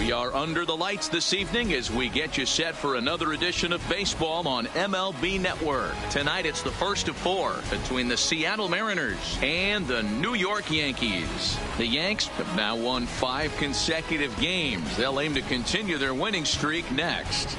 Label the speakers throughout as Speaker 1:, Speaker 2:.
Speaker 1: We are under the lights this evening as we get you set for another edition of baseball on MLB Network. Tonight it's the first of 4 between the Seattle Mariners and the New York Yankees. The Yanks have now won 5 consecutive games. They'll aim to continue their winning streak next.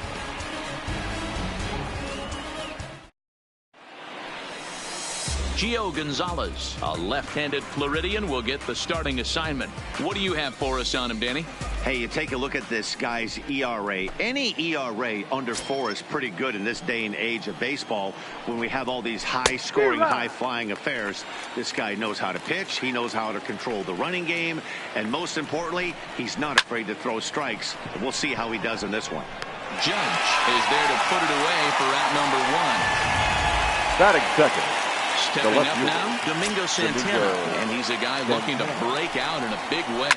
Speaker 1: Gio Gonzalez, a left-handed Floridian, will get the starting assignment. What do you have for us on him, Danny?
Speaker 2: Hey, you take a look at this guy's ERA. Any ERA under 4 is pretty good in this day and age of baseball when we have all these high-scoring, high-flying affairs. This guy knows how to pitch. He knows how to control the running game. And most importantly, he's not afraid to throw strikes. We'll see how he does in this one.
Speaker 1: Judge is there to put it away for out number 1.
Speaker 3: Batting second.
Speaker 1: Stepping up now, Domingo Santana, and he's a guy looking to break out in a big way.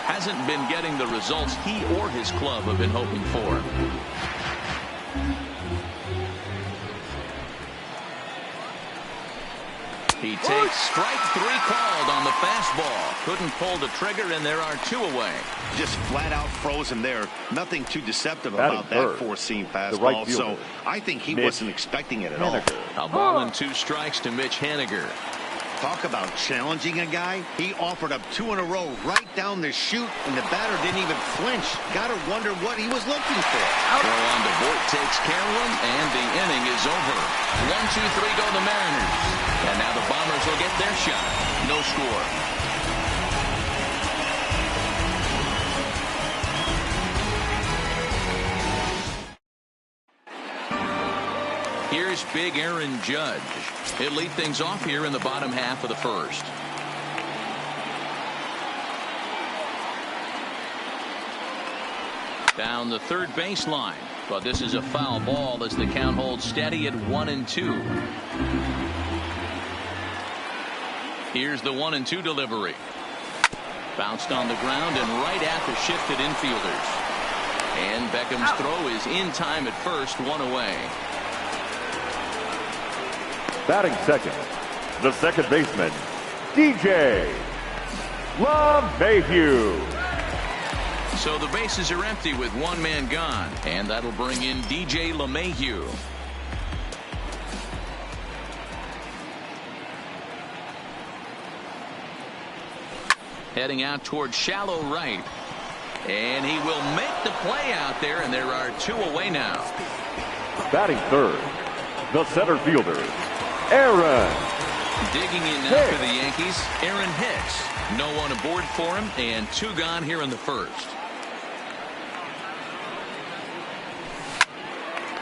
Speaker 1: Hasn't been getting the results he or his club have been hoping for. He takes strike 3 called on the fastball. Couldn't pull the trigger, and there are 2 away.
Speaker 2: Just flat out frozen there. Nothing too deceptive about that 4-seam fastball. So I think he wasn't expecting it at all.
Speaker 1: A ball and 2 strikes to Mitch Haniger.
Speaker 2: Talk about challenging a guy. He offered up 2 in a row right down the chute, and the batter didn't even flinch. Gotta wonder what he was looking for.
Speaker 1: Throw on to Voit takes care of him, and the inning is over. 1, 2, 3 go the Mariners. And now the Bombers will get their shot. No score. Here's big Aaron Judge. He'll lead things off here in the bottom half of the first. Down the third baseline, but this is a foul ball as the count holds steady at 1-2. Here's the 1-2 delivery. Bounced on the ground and right at the shifted infielders. And Beckham's throw is in time at first, 1 away.
Speaker 3: Batting second, the second baseman, DJ LeMahieu.
Speaker 1: So the bases are empty with 1 man gone, and that'll bring in DJ LeMahieu. Heading out towards shallow right, and he will make the play out there, and there are 2 away now.
Speaker 3: Batting third, the center fielder, Aaron.
Speaker 1: Digging in now for the Yankees, Aaron Hicks. No one aboard for him, and 2 gone here in the first.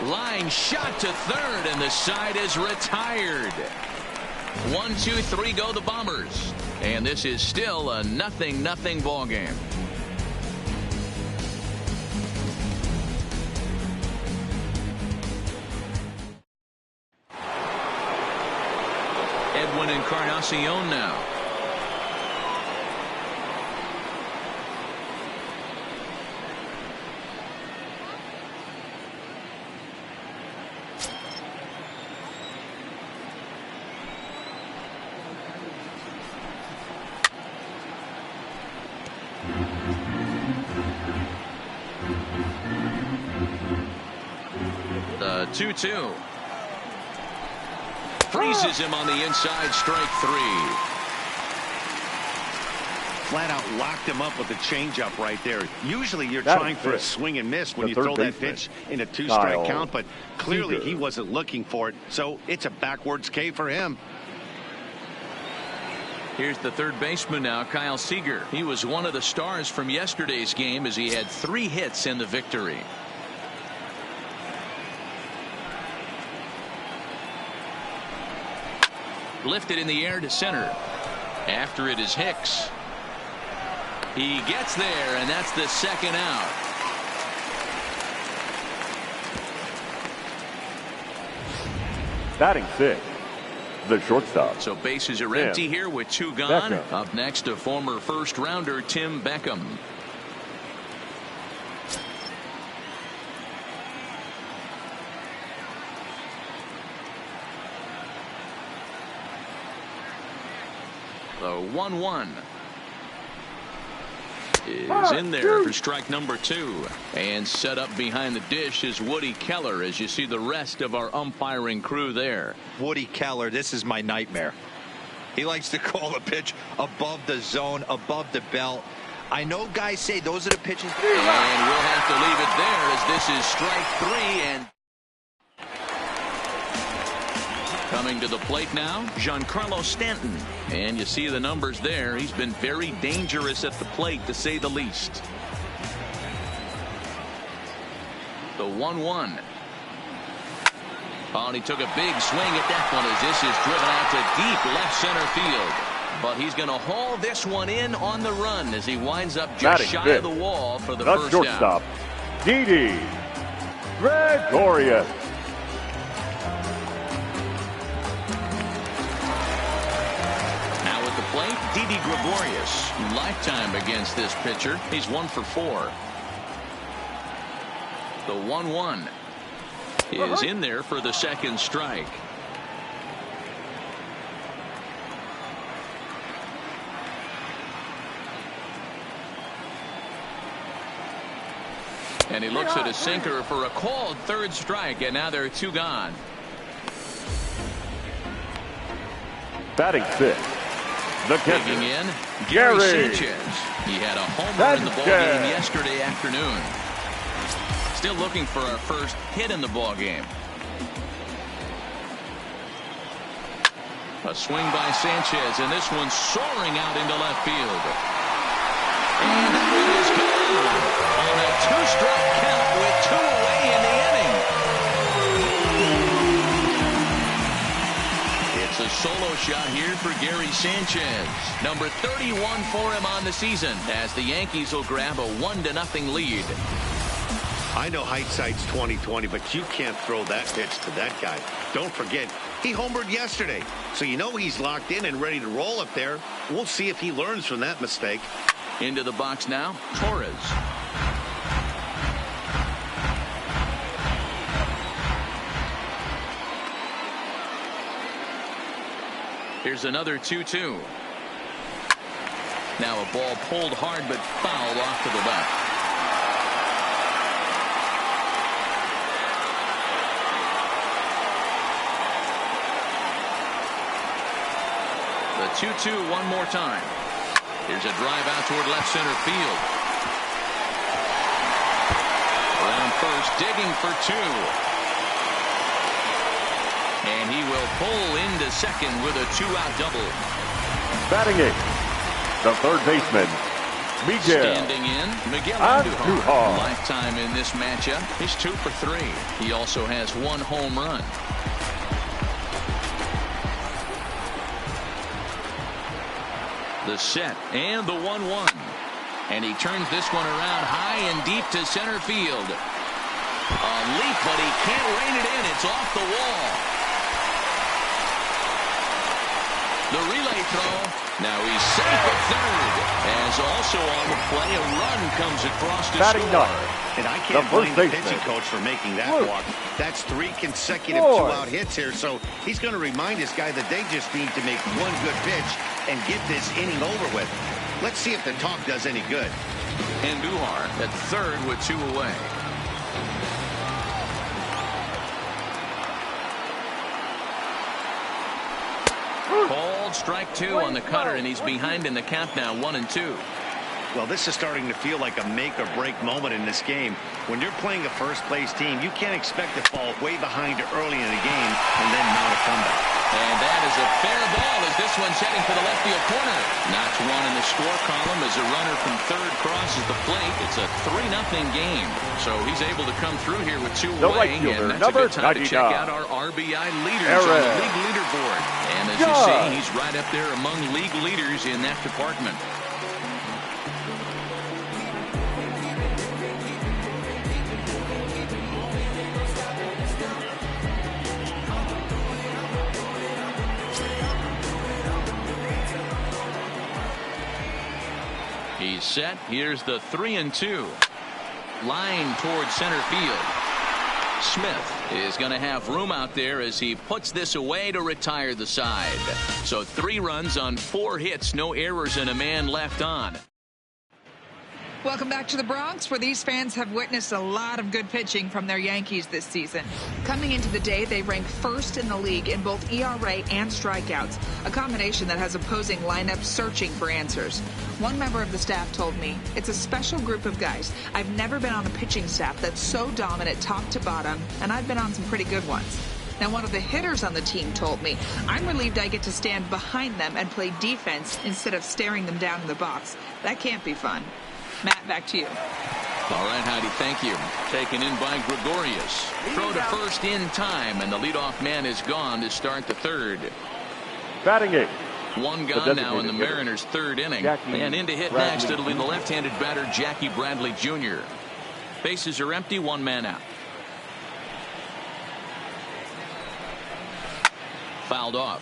Speaker 1: Line shot to third, and the side is retired. 1, 2, 3 go the Bombers, and this is still a 0-0 ball game. Edwin Encarnacion now. The 2-2. Freezes him on the inside, strike 3.
Speaker 2: Flat out locked him up with the changeup right there. Usually you're trying for a swing and miss when you throw that pitch in a 2-strike count, but clearly he wasn't looking for it, so it's a backwards K for him.
Speaker 1: Here's the third baseman now, Kyle Seager. He was one of the stars from yesterday's game as he had 3 hits in the victory. Lifted in the air to center. After it is Hicks. He gets there, and that's the second out.
Speaker 3: Batting 6, the shortstop.
Speaker 1: So bases are empty here with 2 gone. Beckham. Up next, a former first-rounder, Tim Beckham. The 1-1. is in there for strike number 2. And set up behind the dish is Woody Keller as you see the rest of our umpiring crew there.
Speaker 4: Woody Keller, this is my nightmare. He likes to call a pitch above the zone, above the belt. I know guys say those are the pitches.
Speaker 1: And we'll have to leave it there as this is strike 3. And coming to the plate now, Giancarlo Stanton. And you see the numbers there. He's been very dangerous at the plate, to say the least. The 1-1. Oh, and he took a big swing at that one as this is driven out to deep left center field. But he's going to haul this one in on the run as he winds up just shy of the wall for the first
Speaker 3: shortstop, Didi Gregorius.
Speaker 1: Now at the plate, Didi Gregorius. Lifetime against this pitcher. He's 1 for 4. The 1-1 is in there for the second strike. And he looks at his sinker for a called third strike, and now there are 2 gone.
Speaker 3: Batting 6, the
Speaker 1: Digging
Speaker 3: catcher,
Speaker 1: in, Gary Sanchez. He had a homer in the ballgame yesterday afternoon. Still looking for our first hit in the ballgame. A swing by Sanchez, and this one's soaring out into left field. And that one is gone on a 2-strike count with 2 away in the inning. It's a solo shot here for Gary Sanchez. Number 31 for him on the season as the Yankees will grab a 1-0 lead.
Speaker 2: I know hindsight's 20/20, but you can't throw that pitch to that guy. Don't forget, he homered yesterday, so you know he's locked in and ready to roll up there. We'll see if he learns from that mistake.
Speaker 1: Into the box now, Torres. Here's another 2-2. Now a ball pulled hard but fouled off to the left. The 2-2 one more time. Here's a drive out toward left center field. Around first, digging for 2. And he will pull into second with a 2-out double.
Speaker 3: Batting 8, the third baseman, Miguel.
Speaker 1: Standing in, Miguel Andujar. Lifetime in this matchup. He's 2 for 3. He also has 1 home run. The set and the 1-1. And he turns this one around high and deep to center field. A leap, but he can't rein it in. It's off the wall. The relay throw. Now he's safe at third. As also on the play, a run comes across to score.
Speaker 2: And I can't blame the pitching coach for making that walk. That's 3 consecutive 2-out hits here, so he's going to remind this guy that they just need to make 1 good pitch and get this inning over with. Let's see if the talk does any good.
Speaker 1: Andujar at third with 2 away. Called strike 2 on the cutter, and he's behind in the count now, 1-2.
Speaker 2: Well, this is starting to feel like a make-or-break moment in this game. When you're playing a first-place team, you can't expect to fall way behind early in the game and then mount a comeback.
Speaker 1: And that is a fair ball as this one's heading for the left field corner. Knocks one in the score column as a runner from third crosses the plate. It's a 3-0 game. So he's able to come through here with 2 away. And that's a good time to check out our RBI leaders on the league leaderboard. And as you see, he's right up there among league leaders in that department. He's set. Here's the 3-2. Line towards center field. Smith is going to have room out there as he puts this away to retire the side. So 3 runs on 4 hits, no errors, and a man left on.
Speaker 5: Welcome back to the Bronx, where these fans have witnessed a lot of good pitching from their Yankees this season. Coming into the day, they rank first in the league in both ERA and strikeouts, a combination that has opposing lineups searching for answers. One member of the staff told me, "It's a special group of guys. I've never been on a pitching staff that's so dominant top to bottom, and I've been on some pretty good ones." Now, one of the hitters on the team told me, "I'm relieved I get to stand behind them and play defense instead of staring them down in the box. That can't be fun." Matt, back to you.
Speaker 1: All right, Heidi, thank you. Taken in by Gregorius. Throw to first in time, and the leadoff man is gone to start the third.
Speaker 3: Batting 8.
Speaker 1: One gone now in the Mariners' third inning. And in to hit next, it'll be the left-handed batter, Jackie Bradley Jr. Bases are empty, one man out. Fouled off.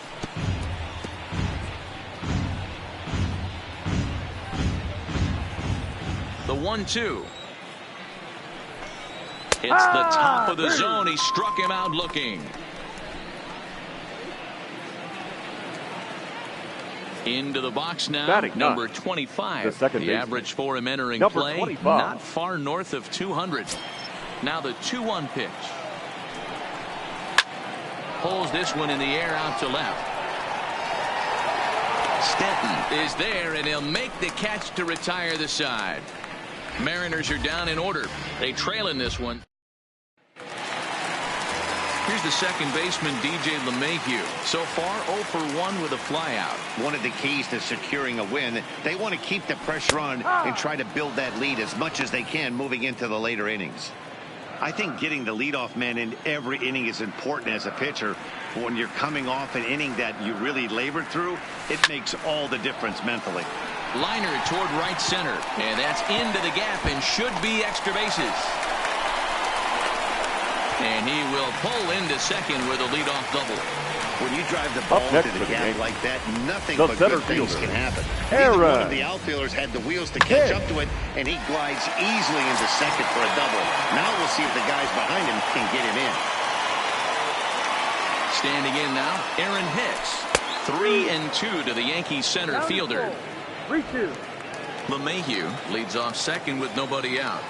Speaker 1: The 1-2. It's the top of the zone. He struck him out looking. Into the box now. Number 25. The average for him entering play, 25. Not far north of 200. Now the 2-1 pitch. Pulls this one in the air out to left. Stanton is there, and he'll make the catch to retire the side. Mariners are down in order. They trail in this one. Here's the second baseman, DJ LeMahieu. So far, 0 for 1 with a flyout.
Speaker 2: One of the keys to securing a win, they want to keep the pressure on and try to build that lead as much as they can moving into the later innings. I think getting the leadoff man in every inning is important as a pitcher. When you're coming off an inning that you really labored through, it makes all the difference mentally.
Speaker 1: Liner toward right center, and that's into the gap and should be extra bases. And he will pull into second with a leadoff double.
Speaker 2: When you drive the ball into the gap like that, nothing but good things can happen. One of the outfielders had the wheels to catch up to it, and he glides easily into second for a double. Now we'll see if the guys behind him can get him in.
Speaker 1: Standing in now, Aaron Hicks. 3-2 to the Yankees center fielder.
Speaker 3: 3-2.
Speaker 1: LeMahieu leads off second with nobody out.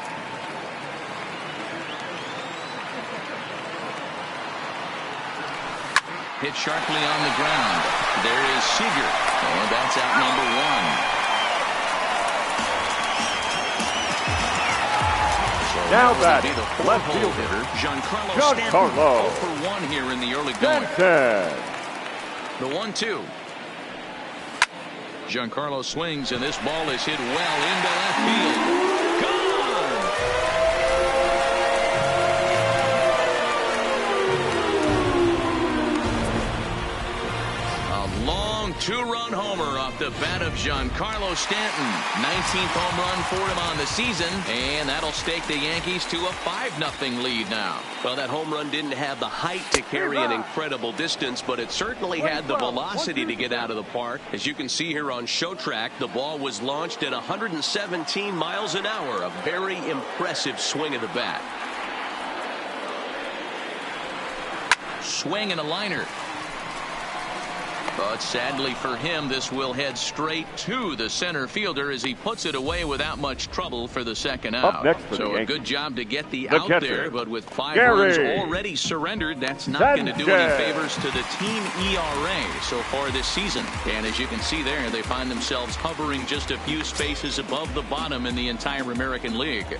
Speaker 1: Hit sharply on the ground. There is Seager, and that's out number 1. So
Speaker 3: now batting,
Speaker 1: the
Speaker 3: left
Speaker 1: four-hole
Speaker 3: fielder,
Speaker 1: Giancarlo Stanton. 0 for 1 here in the early going. The 1-2. Giancarlo swings, and this ball is hit well into left field. Gone! A long 2-run homer off the bat of Giancarlo Stanton. 19th home run for him on the season, and that'll stake the Yankees to a 5-0 lead now.
Speaker 6: Well, that home run didn't have the height to carry an incredible distance, but it certainly had the velocity to get out of the park. As you can see here on Show Track, the ball was launched at 117 miles an hour. A very impressive swing of the bat.
Speaker 1: Swing and a liner. But sadly for him, this will head straight to the center fielder as he puts it away without much trouble for the second out. So a good job to get the out there, but with 5 runs already surrendered, that's not going to do any favors to the team ERA so far this season. And as you can see there, they find themselves hovering just a few spaces above the bottom in the entire American League.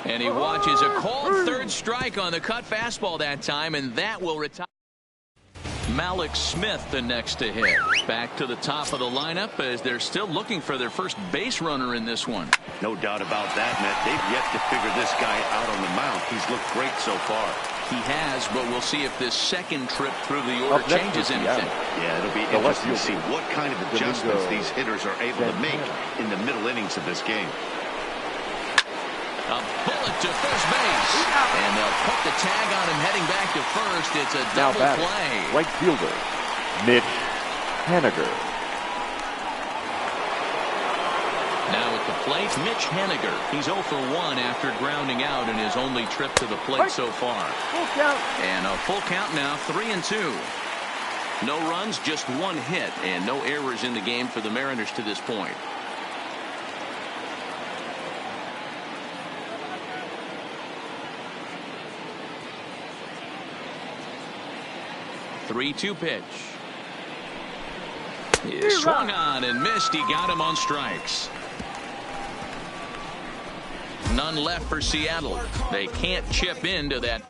Speaker 1: And he watches a called third strike on the cut fastball that time, and that will retire. Malik Smith the next to hit. Back to the top of the lineup as they're still looking for their first base runner in this one.
Speaker 2: No doubt about that, Matt. They've yet to figure this guy out on the mound. He's looked great so far.
Speaker 1: He has, but we'll see if this second trip through the order changes anything.
Speaker 2: Yeah, it'll be interesting to see what kind of adjustments these hitters are able to make in the middle innings of this game.
Speaker 1: A bullet to first base. And they'll put the tag on him heading back to first. It's a double play.
Speaker 3: Right fielder, Mitch Haniger.
Speaker 1: Now at the plate, Mitch Haniger. He's 0 for 1 after grounding out in his only trip to the plate so far.
Speaker 3: Full count.
Speaker 1: And a full count now, 3-2. No runs, just one hit, and no errors in the game for the Mariners to this point. Three-two pitch. He swung on and missed. He got him on strikes. None left for Seattle. They can't chip into that.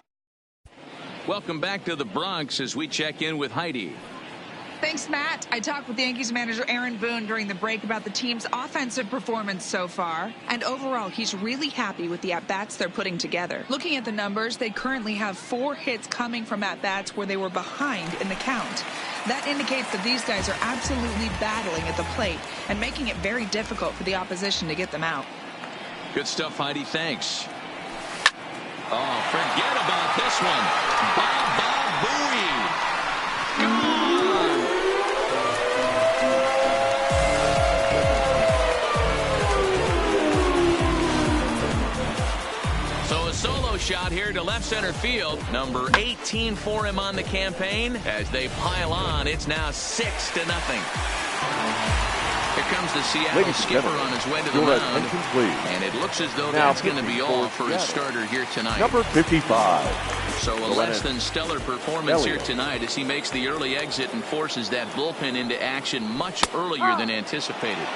Speaker 1: Welcome back to the Bronx as we check in with Heidi.
Speaker 5: Thanks, Matt. I talked with Yankees manager Aaron Boone during the break about the team's offensive performance so far. And overall, he's really happy with the at-bats they're putting together. Looking at the numbers, they currently have 4 hits coming from at-bats where they were behind in the count. That indicates that these guys are absolutely battling at the plate and making it very difficult for the opposition to get them out.
Speaker 1: Good stuff, Heidi. Thanks. Oh, forget about this one. Baba Booey. Gone. So a solo shot here to left center field. Number 18 for him on the campaign. As they pile on, it's now 6-0. Here comes the Seattle skipper on his way to the mound. And it looks as though that's going to be all for his starter here tonight.
Speaker 3: Number 55.
Speaker 1: So a less than stellar performance here tonight as he makes the early exit and forces that bullpen into action much earlier than anticipated.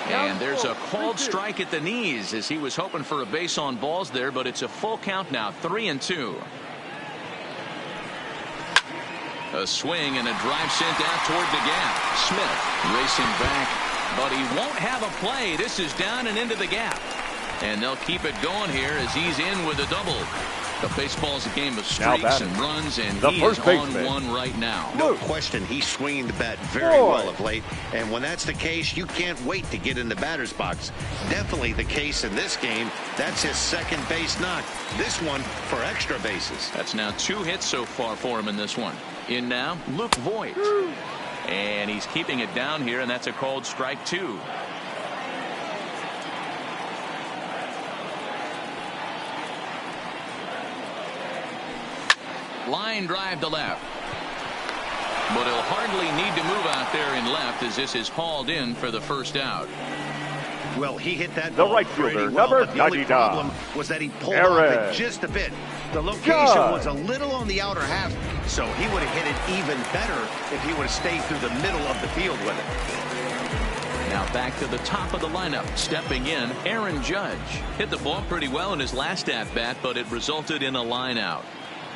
Speaker 1: And there's a called strike at the knees as he was hoping for a base on balls there, but it's a full count now, 3-2. A swing and a drive sent out toward the gap. Smith racing back, but he won't have a play. This is down and into the gap. And they'll keep it going here as he's in with a double. The baseball's a game of streaks and runs, and he is on one right now.
Speaker 2: No question, he's swinging the bat very well of late. And when that's the case, you can't wait to get in the batter's box. Definitely the case in this game. That's his second base knock. This one for extra bases.
Speaker 1: That's now 2 hits so far for him in this one. In now, Luke Voigt. And he's keeping it down here, and that's a called strike 2. Line drive to left. But he'll hardly need to move out there in left as this is hauled in for the first out.
Speaker 2: Well, he hit that
Speaker 3: The
Speaker 2: ball
Speaker 3: right
Speaker 2: pretty
Speaker 3: fielder,
Speaker 2: well,
Speaker 3: number
Speaker 2: but the only
Speaker 3: 99.
Speaker 2: problem was that he pulled off it just a bit. The location was a little on the outer half, so he would have hit it even better if he would have stayed through the middle of the field with it.
Speaker 1: Now back to the top of the lineup. Stepping in, Aaron Judge. Hit the ball pretty well in his last at-bat, but it resulted in a line out.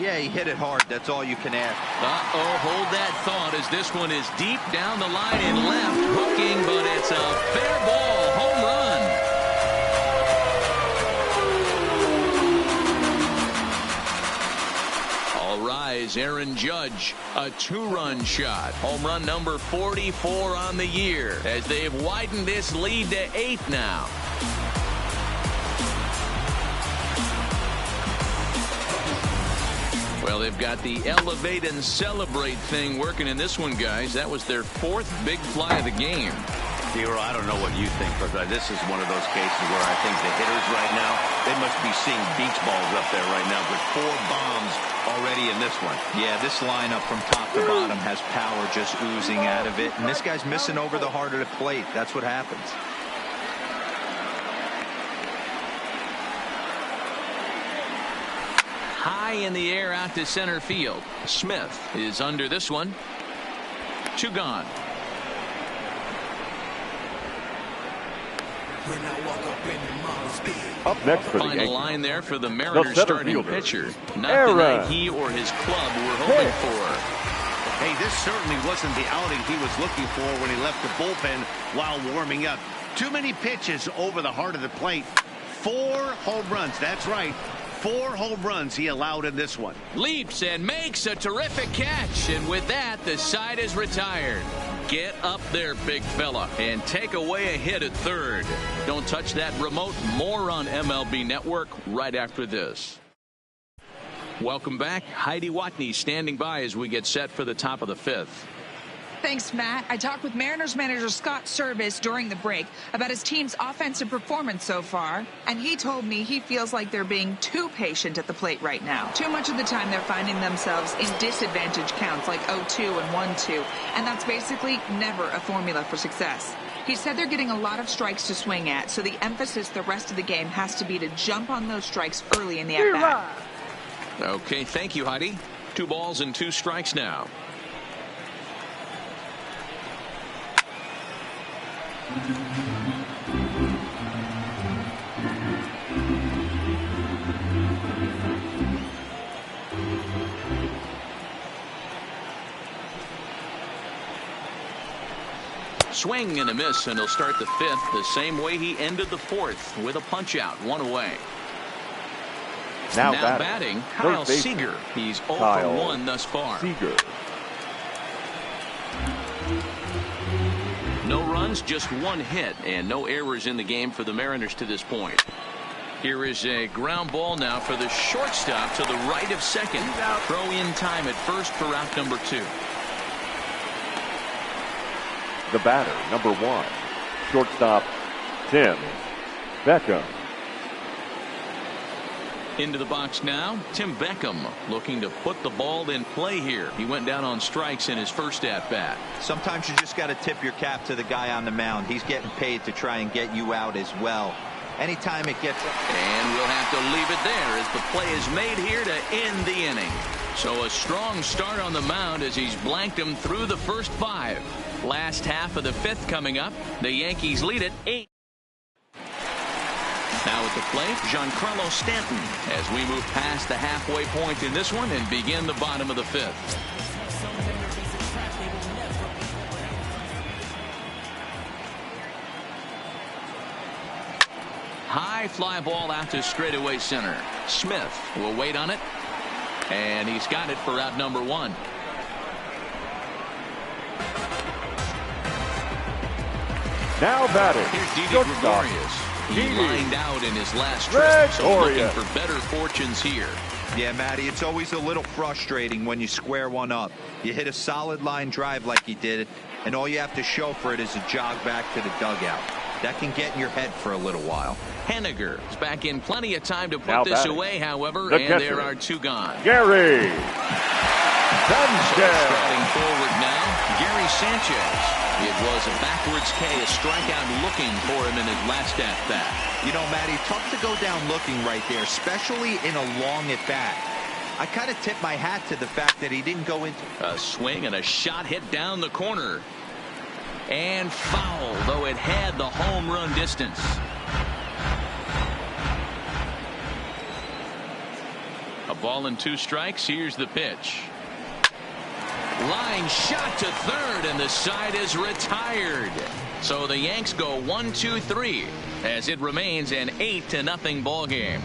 Speaker 4: Yeah, he hit it hard. That's all you can ask.
Speaker 1: Hold that thought as this one is deep down the line in left. Hooking, but it's a fair ball. Home run. All rise, Aaron Judge. A 2-run shot. Home run number 44 on the year as they've widened this lead to 8 now. Well, they've got the elevate and celebrate thing working in this one, guys. That was their 4th big fly of the game.
Speaker 2: Hero, I don't know what you think, but this is one of those cases where I think the hitters right now, they must be seeing beach balls up there right now with 4 bombs already in this one.
Speaker 4: Yeah, this lineup from top to bottom has power just oozing out of it. And this guy's missing over the heart of the plate. That's what happens.
Speaker 1: High in the air out to center field. Smith is under this one. 2 gone.
Speaker 3: Up next for the
Speaker 1: Final
Speaker 3: Yankees.
Speaker 1: line there for the Mariners starting pitcher. Not
Speaker 3: Aaron.
Speaker 1: the night he or his club were hoping for.
Speaker 2: Hey, this certainly wasn't the outing he was looking for when he left the bullpen while warming up. Too many pitches over the heart of the plate. 4 home runs. That's right. 4 home runs he allowed in this one.
Speaker 1: Leaps and makes a terrific catch. And with that, the side is retired. Get up there, big fella, and take away a hit at third. Don't touch that remote. More on MLB Network right after this. Welcome back. Heidi Watney standing by as we get set for the top of the 5th.
Speaker 5: Thanks, Matt. I talked with Mariners manager Scott Service during the break about his team's offensive performance so far, and he told me he feels like they're being too patient at the plate right now. Too much of the time they're finding themselves in disadvantage counts like 0-2 and 1-2, and that's basically never a formula for success. He said they're getting a lot of strikes to swing at, so the emphasis the rest of the game has to be to jump on those strikes early in the at-bat.
Speaker 1: Okay, thank you, Heidi. 2 balls and 2 strikes now. Swing and a miss, and he'll start the 5th the same way he ended the 4th with a punch out, 1 away. Now batting Kyle Seager. He's 0 for 1 thus far.
Speaker 3: Seager.
Speaker 1: No runs, just 1 hit, and no errors in the game for the Mariners to this point. Here is a ground ball now for the shortstop to the right of second. Throw in time at first for out number 2.
Speaker 3: The batter, number 1, shortstop, Tim Beckham.
Speaker 1: Into the box now, Tim Beckham looking to put the ball in play here. He went down on strikes in his first at-bat.
Speaker 4: Sometimes you just got to tip your cap to the guy on the mound. He's getting paid to try and get you out as well. Anytime it gets...
Speaker 1: And we'll have to leave it there as the play is made here to end the inning. So a strong start on the mound as he's blanked him through the first 5. Last half of the 5th coming up. The Yankees lead it 8. Now at the plate, Giancarlo Stanton as we move past the halfway point in this one and begin the bottom of the 5th. High fly ball out to straightaway center. Smith will wait on it, and he's got it for out number 1.
Speaker 3: Now batting.
Speaker 1: Here's Didi Gregorius. He lined out in his last trip, so looking for better fortunes here.
Speaker 4: Yeah, Matty, it's always a little frustrating when you square one up. You hit a solid line drive like he did, and all you have to show for it is a jog back to the dugout. That can get in your head for a little while.
Speaker 1: Henniger is back in plenty of time to put this away, however, and there are 2 gone.
Speaker 3: Gary Sanchez.
Speaker 1: Starting forward now, Gary Sanchez. It was a backwards K, a strikeout looking for him in his last at-bat.
Speaker 4: You know, Matty, tough to go down looking right there, especially in a long at-bat. I kind of tip my hat to the fact that he didn't go into...
Speaker 1: A swing and a shot hit down the corner. And foul, though it had the home run distance. A ball and 2 strikes. Here's the pitch. Line shot to third, and the side is retired. So the Yanks go 1-2-3 as it remains an 8-0 ball game.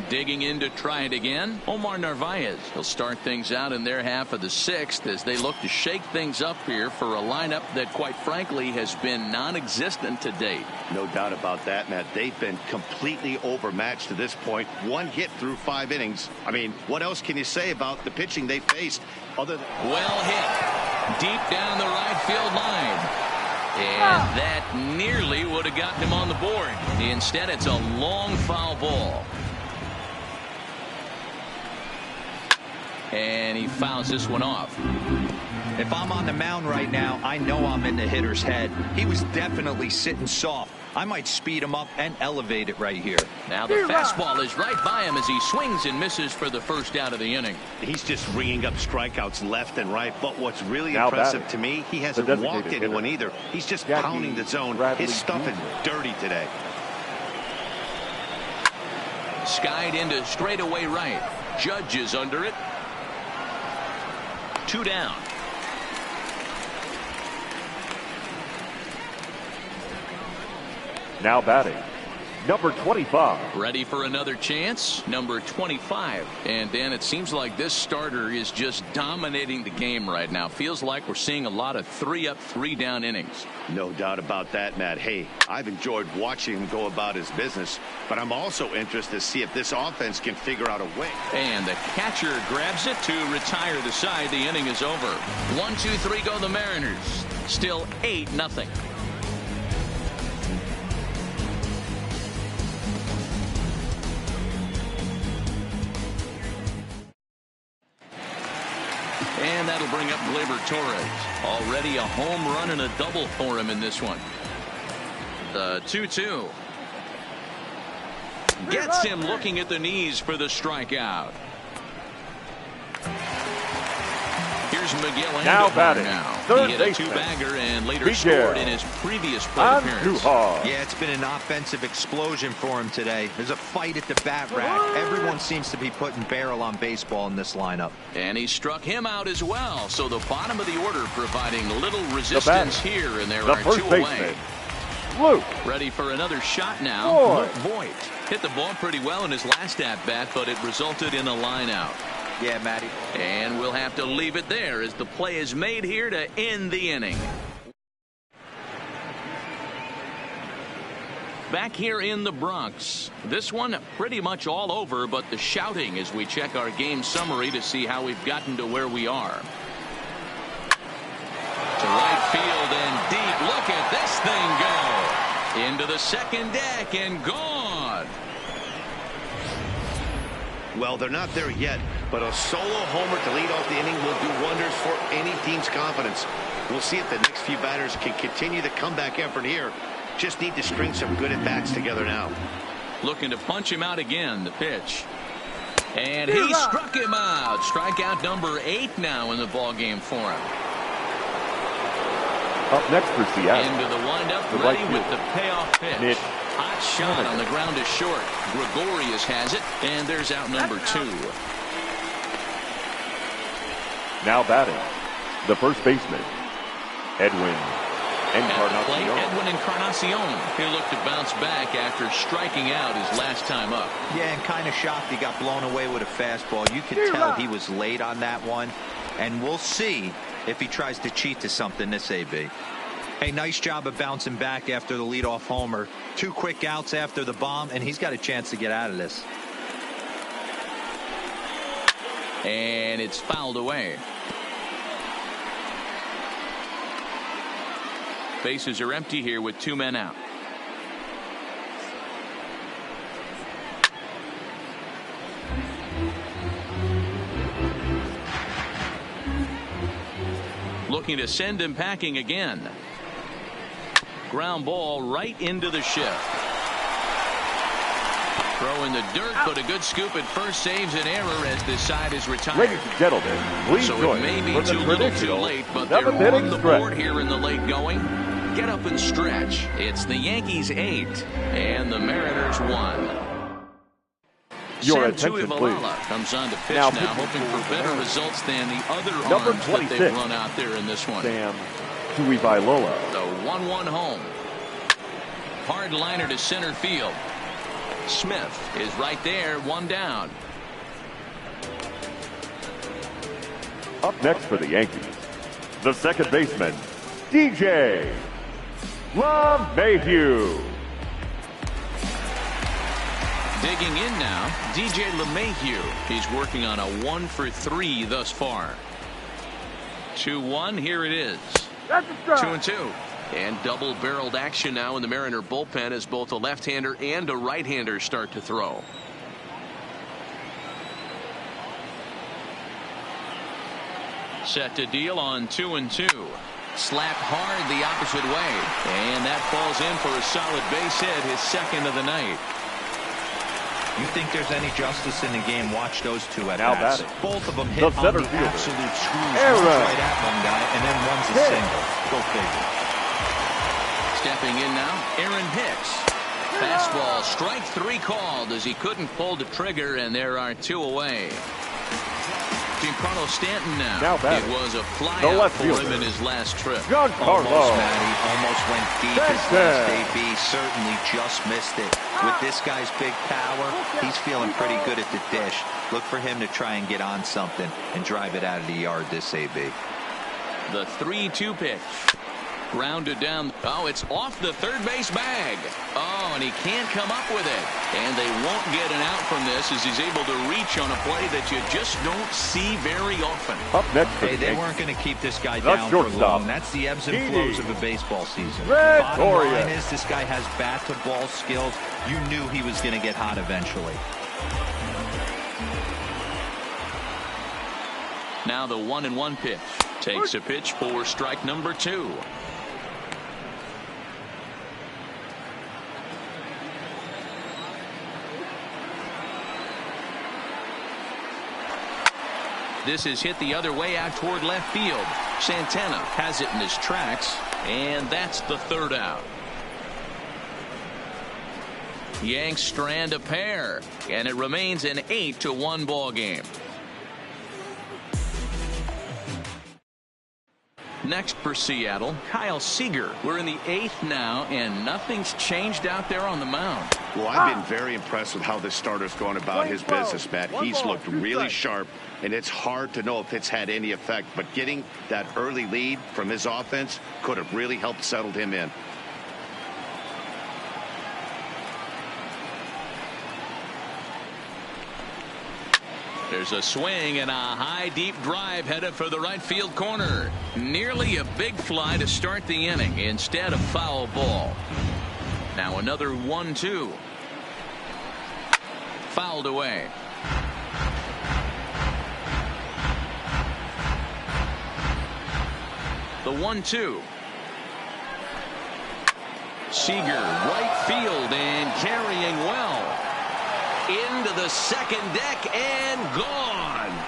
Speaker 1: Digging in to try it again, Omar Narvaez. He'll start things out in their half of the 6th as they look to shake things up here for a lineup that, quite frankly, has been non-existent to date.
Speaker 2: No doubt about that, Matt. They've been completely overmatched to this point. 1 hit through 5 innings. I mean, what else can you say about the pitching they faced other than...
Speaker 1: Well hit. Deep down the right field line. And that nearly would have gotten him on the board. Instead, it's a long foul ball. And he fouls this one off.
Speaker 4: If I'm on the mound right now, I know I'm in the hitter's head. He was definitely sitting soft. I might speed him up and elevate it right here.
Speaker 1: Now the fastball is right by him as he swings and misses for the first out of the inning.
Speaker 2: He's just ringing up strikeouts left and right. But what's really impressive to me, he hasn't walked anyone either. He's just pounding the zone. His stuff is dirty today.
Speaker 1: Skied into straightaway right. Judge is under it. 2 down.
Speaker 3: Now batting, number 25.
Speaker 1: Ready for another chance? Number 25. And Dan, it seems like this starter is just dominating the game right now. Feels like we're seeing a lot of 3-up, 3-down innings.
Speaker 2: No doubt about that, Matt. Hey, I've enjoyed watching him go about his business, but I'm also interested to see if this offense can figure out a way.
Speaker 1: And the catcher grabs it to retire the side. The inning is over. 1, 2, 3 go the Mariners. Still 8-0. And that'll bring up Gleyber Torres. Already a home run and a double for him in this one. The 2-2. Gets him looking at the knees for the strikeout. Here's Miguel
Speaker 3: Now
Speaker 1: Andujar
Speaker 3: batting.
Speaker 1: now. He hit a two-bagger and later scored in his previous plate appearance.
Speaker 4: Yeah, it's been an offensive explosion for him today. There's a fight at the bat rack. Everyone seems to be putting barrel on baseball in this lineup.
Speaker 1: And he struck him out as well. So the bottom of the order providing little resistance here, and there are 2 away.
Speaker 3: Luke.
Speaker 1: Ready for another shot now. Luke Voigt hit the ball pretty well in his last at-bat, but it resulted in a line out.
Speaker 4: Yeah, Matty.
Speaker 1: And we'll have to leave it there as the play is made here to end the inning. Back here in the Bronx. This one pretty much all over, but the shouting as we check our game summary to see how we've gotten to where we are. To right field and deep. Look at this thing go. Into the second deck and gone.
Speaker 2: Well, they're not there yet, but a solo homer to lead off the inning will do wonders for any team's confidence. We'll see if the next few batters can continue the comeback effort here. Just need to string some good at-bats together now.
Speaker 1: Looking to punch him out again. The pitch. And he struck him out. Strikeout number 8 now in the ballgame for him.
Speaker 3: Up next for Seattle.
Speaker 1: Into the windup,
Speaker 3: the
Speaker 1: ready
Speaker 3: right
Speaker 1: with the payoff pitch. Hot shot on the ground is short. Gregorius has it, and there's out number 2.
Speaker 3: Now batting, the first baseman, Edwin Encarnacion.
Speaker 1: Edwin Encarnacion. He'll look to bounce back after striking out his last time up.
Speaker 4: Yeah, and kind of shocked he got blown away with a fastball. You could tell he was late on that one, and we'll see if he tries to cheat to something this AB. Hey, nice job of bouncing back after the leadoff homer. 2 quick outs after the bomb, and he's got a chance to get out of this.
Speaker 1: And it's fouled away. Bases are empty here with 2 men out. Looking to send him packing again. Ground ball right into the shift. Throw in the dirt, but a good scoop at first saves an error as this side is retired.
Speaker 3: Ladies and gentlemen, please
Speaker 1: so
Speaker 3: join
Speaker 1: it may be
Speaker 3: for the
Speaker 1: too little too late, but they're on the board here in the late going. Get up and stretch. It's the Yankees 8 and the Mariners 1.
Speaker 3: Your
Speaker 1: Sam
Speaker 3: attention, please.
Speaker 1: Comes on to pitch
Speaker 3: Now
Speaker 1: hoping for better results than the other
Speaker 3: Number
Speaker 1: arms that they've run out there in this one.
Speaker 3: Sam Tuivasa-Lola.
Speaker 1: The 1-1 home. Hard liner to center field. Smith is right there, 1 down.
Speaker 3: Up next for the Yankees, the second baseman, DJ LeMahieu.
Speaker 1: Digging in now, DJ LeMahieu. He's working on a 1-for-3 thus far. 2-1, here it is. 2-2. And double-barreled action now in the Mariner bullpen as both a left-hander and a right-hander start to throw. Set to deal on 2-2. Slapped hard the opposite way. And that falls in for a solid base hit, his second of the night.
Speaker 4: You think there's any justice in the game? Watch those 2 at
Speaker 3: Now
Speaker 4: bats.
Speaker 3: batting.
Speaker 4: Both of them hit
Speaker 3: The
Speaker 4: on
Speaker 3: center
Speaker 4: the
Speaker 3: fielder.
Speaker 4: absolute screws.
Speaker 3: Aaron.
Speaker 4: One's right at one guy, and then one's a single. Go figure.
Speaker 1: Stepping in now, Aaron Hicks. Fastball, strike 3 called as he couldn't pull the trigger, and there are 2 away. Directing Carlos Stanton now.
Speaker 3: batting.
Speaker 1: It was a flyout for him
Speaker 3: fielder.
Speaker 1: in his last trip.
Speaker 3: Giancarlo
Speaker 4: Almost, Matty. Almost went deep his last
Speaker 3: Stanton.
Speaker 4: AB. Certainly just missed it. With this guy's big power, he's feeling pretty good at the dish. Look for him to try and get on something and drive it out of the yard this AB.
Speaker 1: The 3-2 pitch. Grounded down. Oh, it's off the third base bag. Oh, and he can't come up with it. And they won't get an out from this as he's able to reach on a play that you just don't see very often.
Speaker 3: Up next for
Speaker 4: Hey,
Speaker 3: the
Speaker 4: they
Speaker 3: Yankees,
Speaker 4: weren't going to keep this guy
Speaker 3: the
Speaker 4: down for
Speaker 3: shortstop,
Speaker 4: long. That's the ebbs and flows of a baseball season.
Speaker 3: Red
Speaker 4: Bottom line
Speaker 3: Torres.
Speaker 4: is this guy has bat-to-ball skills. You knew he was going to get hot eventually.
Speaker 1: Now the 1-1 pitch. Takes a pitch for strike number 2. This is hit the other way out toward left field. Santana has it in his tracks, and that's the third out. Yanks strand a pair, and it remains an 8-1 ball game. Next for Seattle, Kyle Seager. We're in the 8th now, and nothing's changed out there on the mound.
Speaker 2: Well, I've been very impressed with how this starter's going about his business, Matt. He's looked really sharp, and it's hard to know if it's had any effect. But getting that early lead from his offense could have really helped settle him in.
Speaker 1: There's a swing and a high deep drive headed for the right field corner. Nearly a big fly to start the inning instead of foul ball. Now another 1-2. Fouled away. The 1-2. Seager, right field and carrying well. Into the second deck and gone.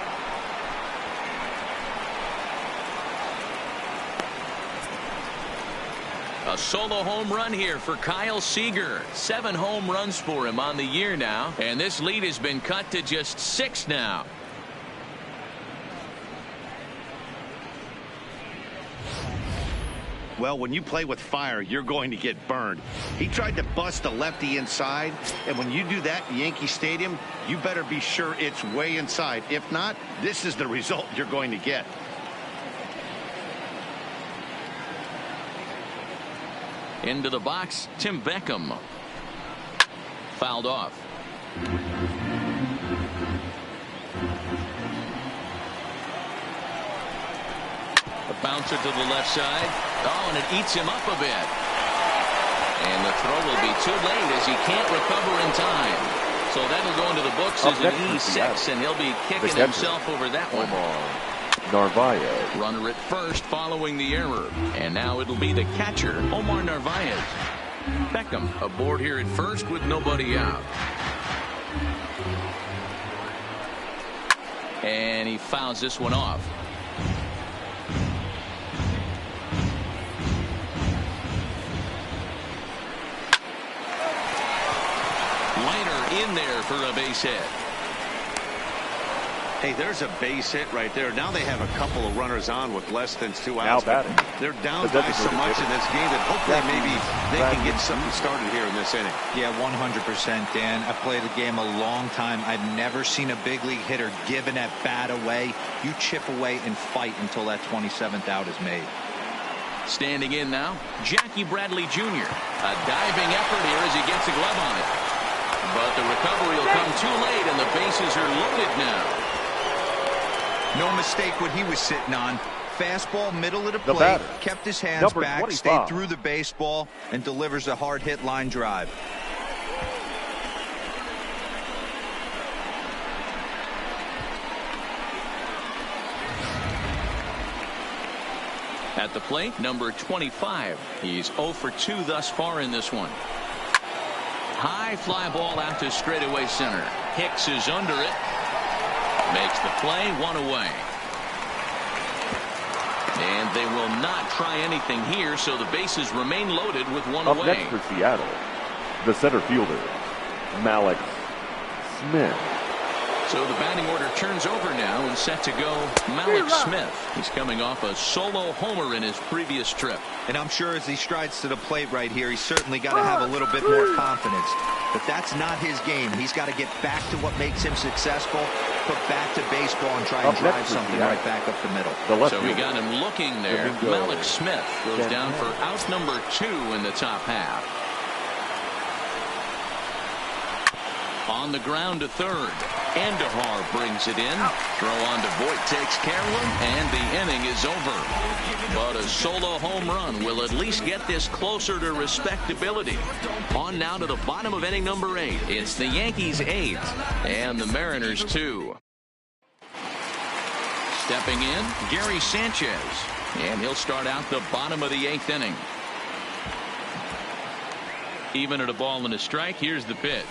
Speaker 1: A solo home run here for Kyle Seager. 7 home runs for him on the year now, and this lead has been cut to just 6 now.
Speaker 2: Well, when you play with fire, you're going to get burned. He tried to bust a lefty inside, and when you do that in Yankee Stadium, you better be sure it's way inside. If not, this is the result you're going to get.
Speaker 1: Into the box, Tim Beckham. Fouled off. A bouncer to the left side. Oh, and it eats him up a bit. And the throw will be too late as he can't recover in time. So that'll go into the books as an E6, and he'll be kicking himself over that one.
Speaker 3: Narvaez.
Speaker 1: Runner at first following the error. And now it'll be the catcher, Omar Narvaez. Beckham aboard here at first with nobody out. And he fouls this one off. In there for a base hit.
Speaker 2: Hey, there's a base hit right there. Now they have a couple of runners on with less than 2
Speaker 3: Now
Speaker 2: outs.
Speaker 3: batting.
Speaker 2: They're down by so much in this game that hopefully maybe they can get something started here in this inning.
Speaker 4: Yeah, 100%, Dan. I've played the game a long time. I've never seen a big league hitter give an at-bat away. You chip away and fight until that 27th out is made.
Speaker 1: Standing in now, Jackie Bradley Jr. A diving effort here as he gets a glove on it. But the recovery will come too late, and the bases are loaded now.
Speaker 4: No mistake what he was sitting on. Fastball, middle of the plate,
Speaker 3: batter,
Speaker 4: kept his hands
Speaker 3: number
Speaker 4: back,
Speaker 3: 25.
Speaker 4: stayed through the baseball, and delivers a hard hit line drive.
Speaker 1: At the plate, number 25. He's 0 for 2 thus far in this one. High fly ball out to straightaway center. Hicks is under it. Makes the play, 1 away. And they will not try anything here, so the bases remain loaded with 1
Speaker 3: Up
Speaker 1: away.
Speaker 3: next for Seattle, the center fielder, Malik Smith.
Speaker 1: So the batting order turns over now and set to go Malik Smith. He's coming off a solo homer in his previous trip.
Speaker 4: And I'm sure as he strides to the plate right here, he's certainly got to have a little bit more confidence. But that's not his game. He's got to get back to what makes him successful, put back to baseball, and try and drive something right back up the middle.
Speaker 1: So we got him looking there. Malik Smith goes down for out number 2 in the top half. On the ground to third. Andahar brings it in. Throw on to Voit takes care of him, and the inning is over. But a solo home run will at least get this closer to respectability. On now to the bottom of inning number 8. It's the Yankees 8 and the Mariners 2. Stepping in, Gary Sanchez. And he'll start out the bottom of the 8th inning. Even at a ball and a strike, here's the pitch.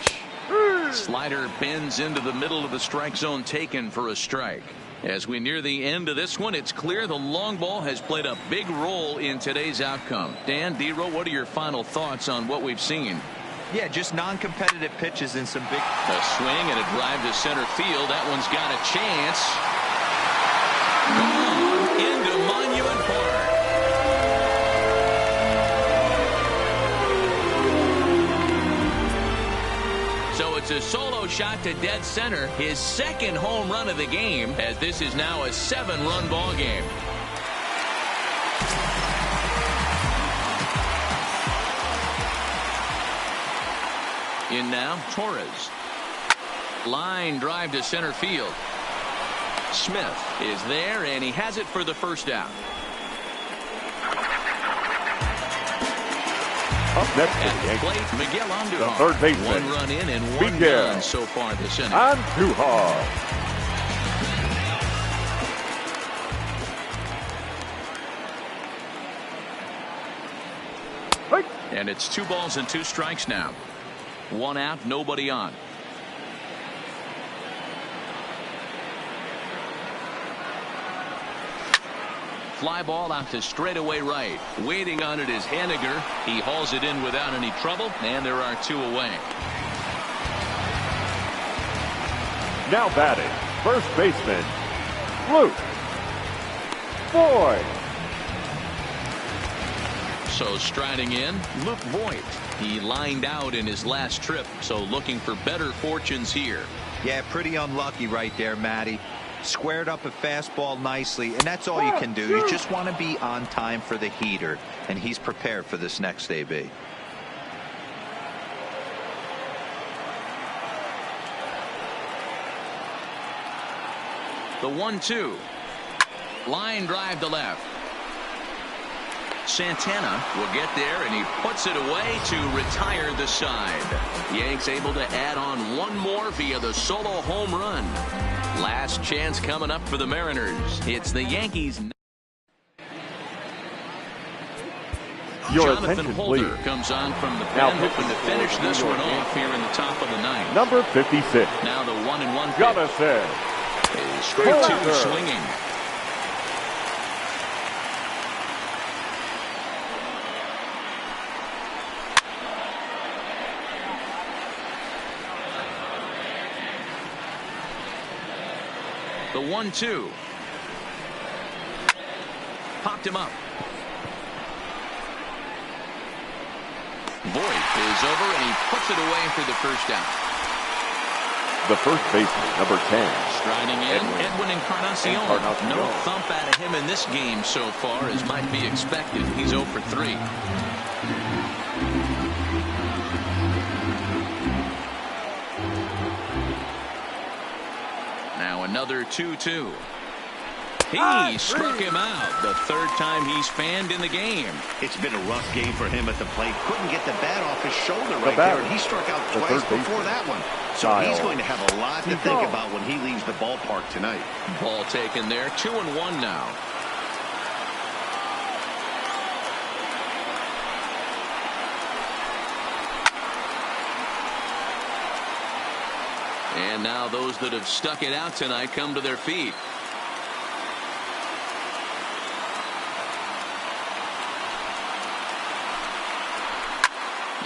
Speaker 1: Slider bends into the middle of the strike zone, taken for a strike. As we near the end of this one, it's clear the long ball has played a big role in today's outcome. Dan, D-Row, what are your final thoughts on what we've seen?
Speaker 4: Yeah, just non-competitive pitches and some big...
Speaker 1: A swing and a drive to center field. That one's got a chance. Gone into Monument Park. So it's a solo shot to dead center, his second home run of the game, as this is now a 7-run ball game. In now, Torres. Line drive to center field. Smith is there, and he has it for the first out.
Speaker 3: Up next
Speaker 1: At the plate, Miguel Andújar.
Speaker 3: the third baseman.
Speaker 1: 1 run in and 1
Speaker 3: Miguel
Speaker 1: run so far this inning.
Speaker 3: Andújar.
Speaker 1: And it's 2 balls and 2 strikes now. 1 out, nobody on. Fly ball out to straightaway right. Waiting on it is Haniger. He hauls it in without any trouble, and there are 2 away.
Speaker 3: Now batting, first baseman, Luke Voit.
Speaker 1: So striding in, Luke Voit. He lined out in his last trip, so looking for better fortunes here.
Speaker 4: Yeah, pretty unlucky right there, Matty. Squared up a fastball nicely, and that's all you can do. You just want to be on time for the heater, and he's prepared for this next AB.
Speaker 1: The 1-2. Line drive to left. Santana will get there, and he puts it away to retire the side. Yanks able to add on 1 more via the solo home run. Last chance coming up for the Mariners. It's the Yankees.
Speaker 3: Your
Speaker 1: Jonathan
Speaker 3: attention,
Speaker 1: Holder
Speaker 3: please.
Speaker 1: comes on from the
Speaker 3: Now
Speaker 1: pen, hoping to finish this one off here in the top of the 9th.
Speaker 3: Number 56.
Speaker 1: Now the 1-1 pitch.
Speaker 3: Jonathan
Speaker 1: Is straight 2
Speaker 3: Holder.
Speaker 1: swinging. The 1-2. Popped him up. Voit is over, and he puts it away for the first out.
Speaker 3: The first baseman, number 10.
Speaker 1: Striding in, Edwin Encarnacion. No thump out of him in this game so far, as might be expected. He's 0 for 3. Now another 2-2. He struck him out the 3rd time he's fanned in the game.
Speaker 2: It's been a rough game for him at the plate. Couldn't get the bat off his shoulder right there, and he struck out twice before that one. So he's going to have a lot to think about when he leaves the ballpark tonight.
Speaker 1: Ball taken there. 2-1 now. And now those that have stuck it out tonight come to their feet.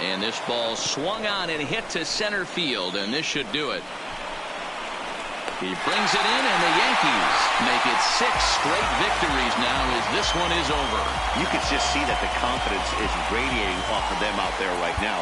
Speaker 1: And this ball swung on and hit to center field, and this should do it. He brings it in, and the Yankees make it 6 straight victories now as this one is over.
Speaker 2: You can just see that the confidence is radiating off of them out there right now.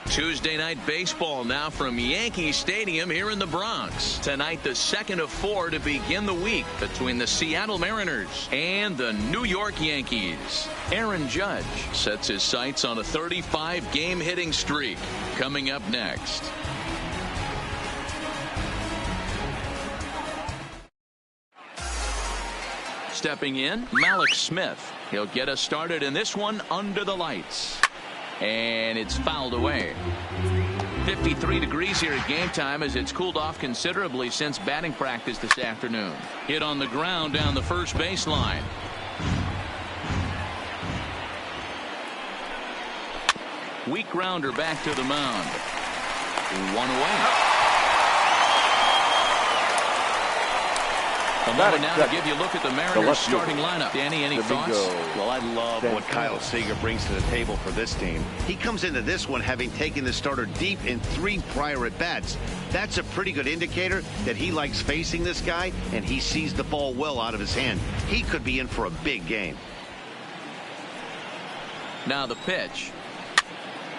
Speaker 1: Tuesday night baseball now from Yankee Stadium here in the Bronx. Tonight, the second of 4 to begin the week between the Seattle Mariners and the New York Yankees. Aaron Judge sets his sights on a 35-game hitting streak. Coming up next. Stepping in, Malik Smith. He'll get us started in this one under the lights. And it's fouled away. 53 degrees here at game time as it's cooled off considerably since batting practice this afternoon. Hit on the ground down the first baseline. Weak grounder back to the mound. One away. A moment now to give you a look at the Mariners starting lineup. Danny, any thoughts?
Speaker 2: Well, I love what Kyle Seager brings to the table for this team. He comes into this one having taken the starter deep in 3 prior at-bats. That's a pretty good indicator that he likes facing this guy, and he sees the ball well out of his hand. He could be in for a big game.
Speaker 1: Now the pitch.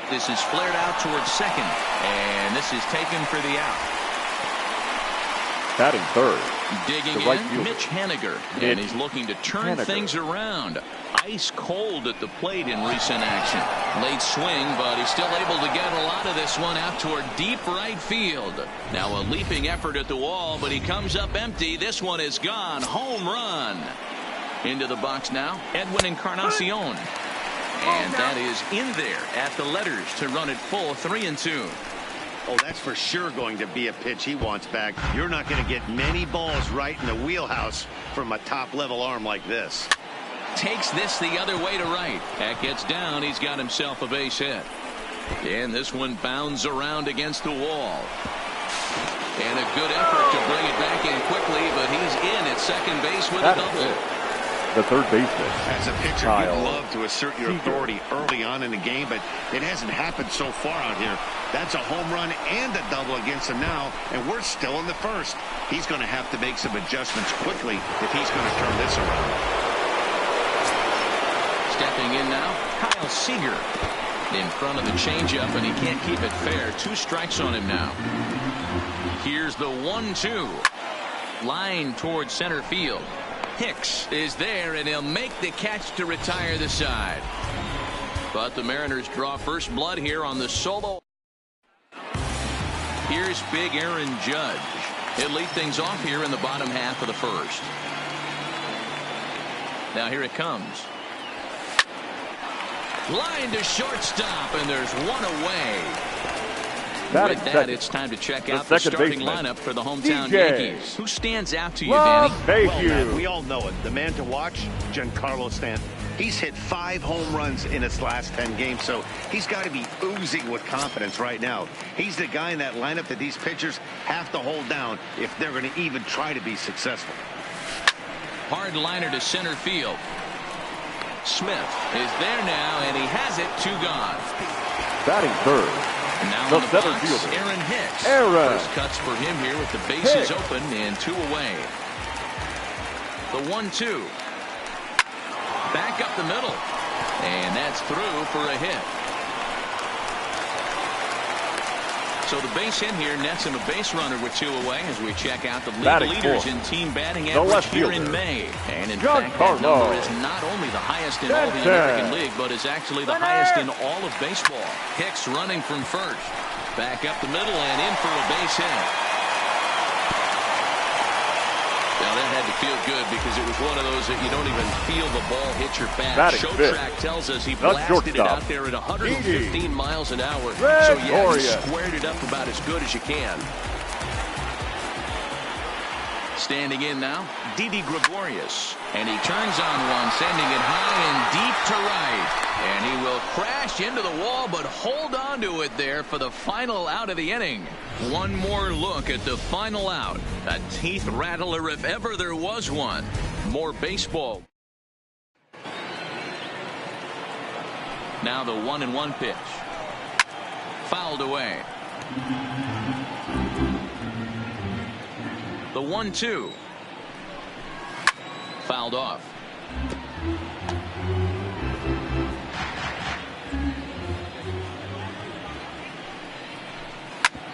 Speaker 1: This is flared out towards second, and this is taken for the out.
Speaker 3: Batting third.
Speaker 1: Digging in, Mitch Haniger, and he's looking to turn things around. Ice cold at the plate in recent action. Late swing, but he's still able to get a lot of this one out toward deep right field. Now a leaping effort at the wall, but he comes up empty. This one is gone. Home run. Into the box now, Edwin Encarnacion. And that is in there at the letters to run it full 3-2.
Speaker 2: Oh, that's for sure going to be a pitch he wants back. You're not going to get many balls right in the wheelhouse from a top-level arm like this.
Speaker 1: Takes this the other way to right. That gets down. He's got himself a base hit. And this one bounds around against the wall. And a good effort to bring it back in quickly, but he's in at second base with a double.
Speaker 3: The third baseman.
Speaker 2: As a pitcher, you'd love to assert your authority early on in the game, but it hasn't happened so far out here. That's a home run and a double against him now, and we're still in the first. He's going to have to make some adjustments quickly if he's going to turn this around.
Speaker 1: Stepping in now, Kyle Seager in front of the changeup, and he can't keep it fair. 2 strikes on him now. Here's the 1-2. Line towards center field. Hicks is there, and he'll make the catch to retire the side. But the Mariners draw first blood here on the solo. Here's big Aaron Judge. He'll lead things off here in the bottom half of the first. Now here it comes. Line to shortstop, and there's one away. With that, it's time to check out the starting lineup for the hometown Yankees. Who stands out to you, Danny?
Speaker 2: Well, Matt, we all know it. The man to watch, Giancarlo Stanton. He's hit 5 home runs in his last 10 games, so he's got to be oozing with confidence right now. He's the guy in that lineup that these pitchers have to hold down if they're going to even try to be successful.
Speaker 1: Hard liner to center field. Smith is there now, and he has it. 2 gone.
Speaker 3: Batting third.
Speaker 1: Now
Speaker 3: the
Speaker 1: in the
Speaker 3: center
Speaker 1: box,
Speaker 3: fielder.
Speaker 1: Aaron Hicks.
Speaker 3: Aaron.
Speaker 1: First cuts for him here with the bases open and 2 away. The 1-2. Back up the middle. And that's through for a hit. So the base hit here nets him a base runner with 2 away as we check out the league leaders in team batting average here in May. And in fact, that number is not only the highest in all the American League, but is actually the highest in all of baseball. Hicks running from first. Back up the middle and in for a base hit. Now that had to feel good because it was one of those that you don't even feel the ball hit your bat. Show track tells us he blasted it out there at 115 miles an hour. So yeah, he squared it up about as good as you can. Standing in now, Didi Gregorius. And he turns on one, sending it high and deep to right. And he will crash into the wall, but hold on to it there for the final out of the inning. One more look at the final out. A teeth rattler if ever there was one. More baseball. Now the 1-1 pitch. Fouled away. The 1-2. Fouled off.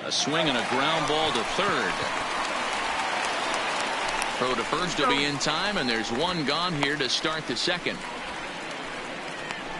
Speaker 1: A swing and a ground ball to third. Throw to first to be in time, and there's 1 gone here to start the second.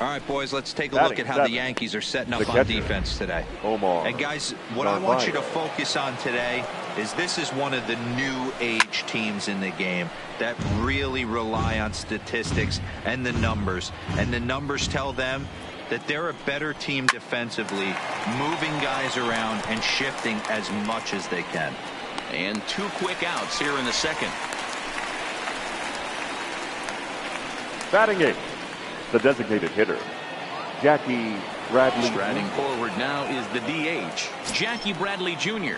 Speaker 4: All right, boys, let's take a look at how the Yankees are setting up on defense today. And guys, what I want you to focus on today is this is one of the new age teams in the game that really rely on statistics and the numbers. And the numbers tell them that they're a better team defensively, moving guys around and shifting as much as they can.
Speaker 1: And 2 quick outs here in the second.
Speaker 3: Batting 8. The designated hitter, Jackie Bradley.
Speaker 1: Striding forward now is the DH, Jackie Bradley Jr.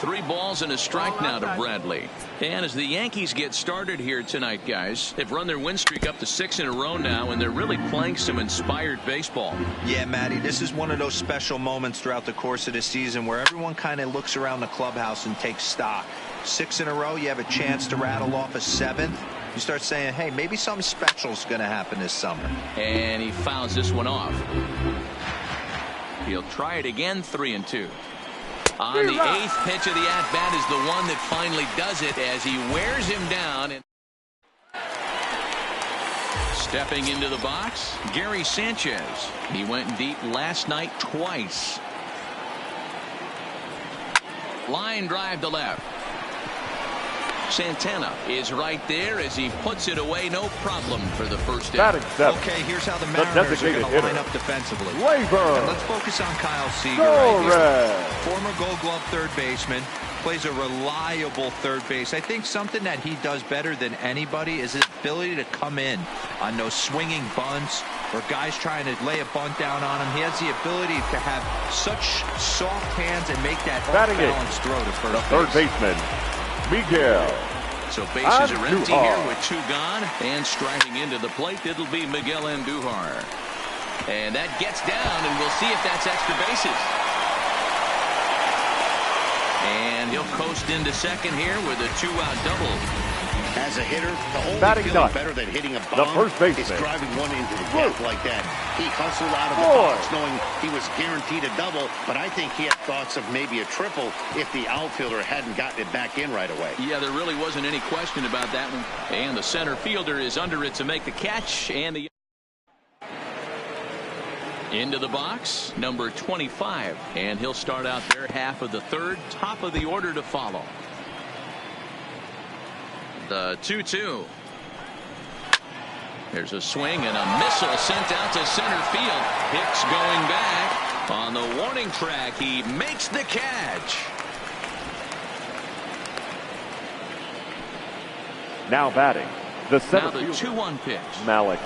Speaker 1: 3 balls and a strike now to Bradley. And as the Yankees get started here tonight, guys, they've run their win streak up to 6 in a row now, and they're really playing some inspired baseball.
Speaker 4: Yeah, Matty, this is one of those special moments throughout the course of the season where everyone kind of looks around the clubhouse and takes stock. 6 in a row, you have a chance to rattle off a 7th. You start saying, hey, maybe something special is going to happen this summer.
Speaker 1: And he fouls this one off. He'll try it again, 3-2. On the 8th pitch of the at-bat is the one that finally does it as he wears him down. And stepping into the box, Gary Sanchez. He went deep last night twice. Line drive to left. Santana is right there as he puts it away, no problem for the first
Speaker 3: Batting
Speaker 1: out.
Speaker 3: seven.
Speaker 4: Okay, here's how the Mariners are going to line up defensively.
Speaker 3: Labor.
Speaker 4: And let's focus on Kyle Seager right here. Former Gold Glove third baseman. Plays a reliable third base. I think something that he does better than anybody is his ability to come in on those swinging bunts or guys trying to lay a bunt down on him. He has the ability to have such soft hands and make that balanced throw to first base.
Speaker 3: Third baseman, Miguel.
Speaker 1: So bases are empty here with 2 gone, and striking into the plate, it'll be Miguel Andujar. And that gets down, and we'll see if that's extra bases. And he'll coast into second here with a 2-out double.
Speaker 2: As a hitter, the only
Speaker 3: Batting
Speaker 2: feeling
Speaker 3: nut.
Speaker 2: better than hitting a
Speaker 3: The
Speaker 2: bomb
Speaker 3: first baseman.
Speaker 2: is driving one into the gap like that. He hustled out of the box knowing he was guaranteed a double, but I think he had thoughts of maybe a triple if the outfielder hadn't gotten it back in right away.
Speaker 1: Yeah, there really wasn't any question about that one. And the center fielder is under it to make the catch, and the into the box, number 25, and he'll start out there half of the third, top of the order to follow. The 2-2. There's a swing and a missile sent out to center field. Hicks going back on the warning track. He makes the catch.
Speaker 3: Now batting, the center
Speaker 1: Now the
Speaker 3: fielder,
Speaker 1: 2-1 pitch.
Speaker 3: Malik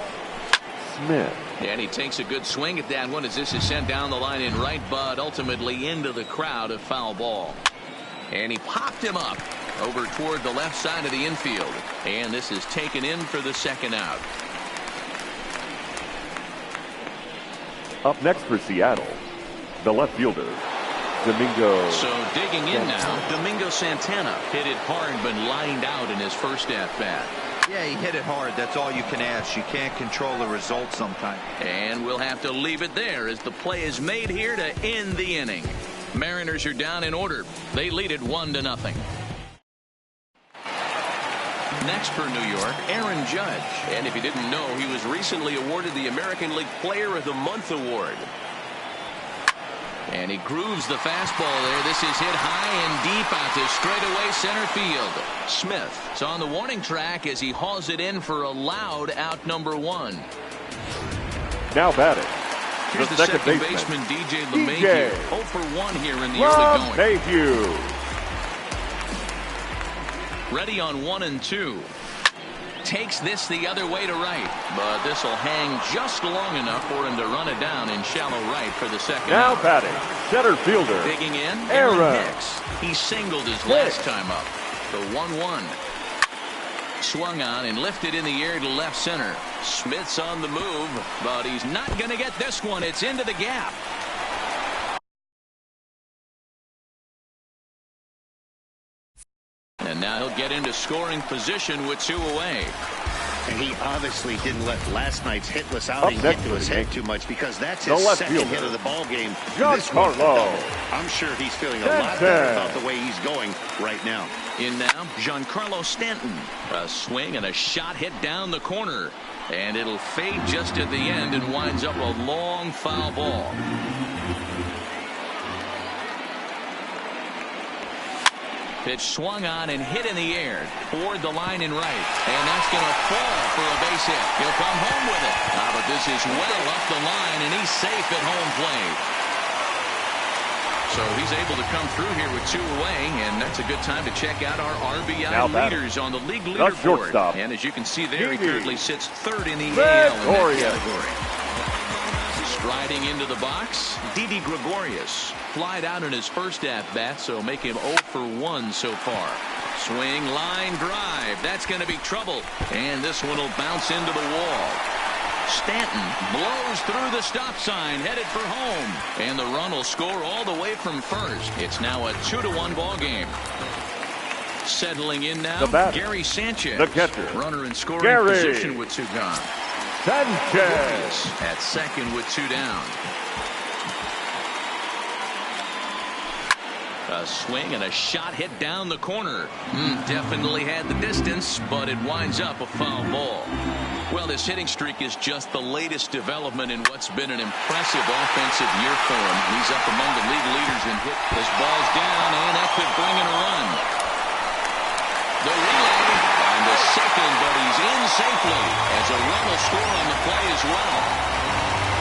Speaker 3: Smith.
Speaker 1: And he takes a good swing at that one as this is sent down the line in right, but ultimately into the crowd, a foul ball. And he popped him up over toward the left side of the infield. And this is taken in for the second out.
Speaker 3: Up next for Seattle, the left fielder, Domingo.
Speaker 1: So digging in now, Domingo Santana hit it hard but lined out in his first at-bat.
Speaker 4: Yeah, he hit it hard. That's all you can ask. You can't control the result sometimes.
Speaker 1: And we'll have to leave it there as the play is made here to end the inning. Mariners are down in order. They lead it 1-0. Next for New York, Aaron Judge. And if you didn't know, he was recently awarded the American League Player of the Month award. And he grooves the fastball there. This is hit high and deep out to straightaway center field. Smith is on the warning track as he hauls it in for a loud out number 1.
Speaker 3: Now batting,
Speaker 1: Here's the second baseman, DJ LeMahieu. 0 for 1 here in the early going.
Speaker 3: Mayhew.
Speaker 1: Ready on 1 and 2. Takes this the other way to right, but this will hang just long enough for him to run it down in shallow right for the second
Speaker 3: Now
Speaker 1: out.
Speaker 3: batting, center fielder,
Speaker 1: Digging in,
Speaker 3: Aaron
Speaker 1: Hicks. He singled his last time up. The 1-1. Swung on and lifted in the air to left center. Smith's on the move, but he's not going to get this one. It's into the gap. And now he'll get into scoring position with 2 away.
Speaker 2: And he obviously didn't let last night's hitless outing get to his head too much, because that's his second hit of the ball game.
Speaker 3: Giancarlo.
Speaker 2: I'm sure he's feeling a lot better about the way he's going right now.
Speaker 1: In now, Giancarlo Stanton. A swing and a shot hit down the corner. And it'll fade just at the end and winds up a long foul ball. Pitch swung on and hit in the air toward the line in right. And that's going to fall for a base hit. He'll come home with it. But this is well up the line, and he's safe at home plate. So he's able to come through here with 2 away, and that's a good time to check out our RBI leaders on the league leaderboard. And as you can see there, he currently sits 3rd in the AL in that category. Striding into the box, Didi Gregorius. Flied out in his first at-bat, so make him 0 for 1 so far. Swing, line, drive. That's going to be trouble. And this one will bounce into the wall. Stanton blows through the stop sign, headed for home. And the run will score all the way from first. It's now a 2-1 ball game. Settling in now, Gary Sanchez.
Speaker 3: The catcher.
Speaker 1: Runner in scoring position with 2 gone.
Speaker 3: Sanchez
Speaker 1: at second with 2 down. A swing and a shot hit down the corner. Definitely had the distance, but it winds up a foul ball. Well, this hitting streak is just the latest development in what's been an impressive offensive year for him. He's up among the league leaders in hit. This ball's down, and that could bring in a run. The relay on the second, but he's in safely as a run will score on the play as well.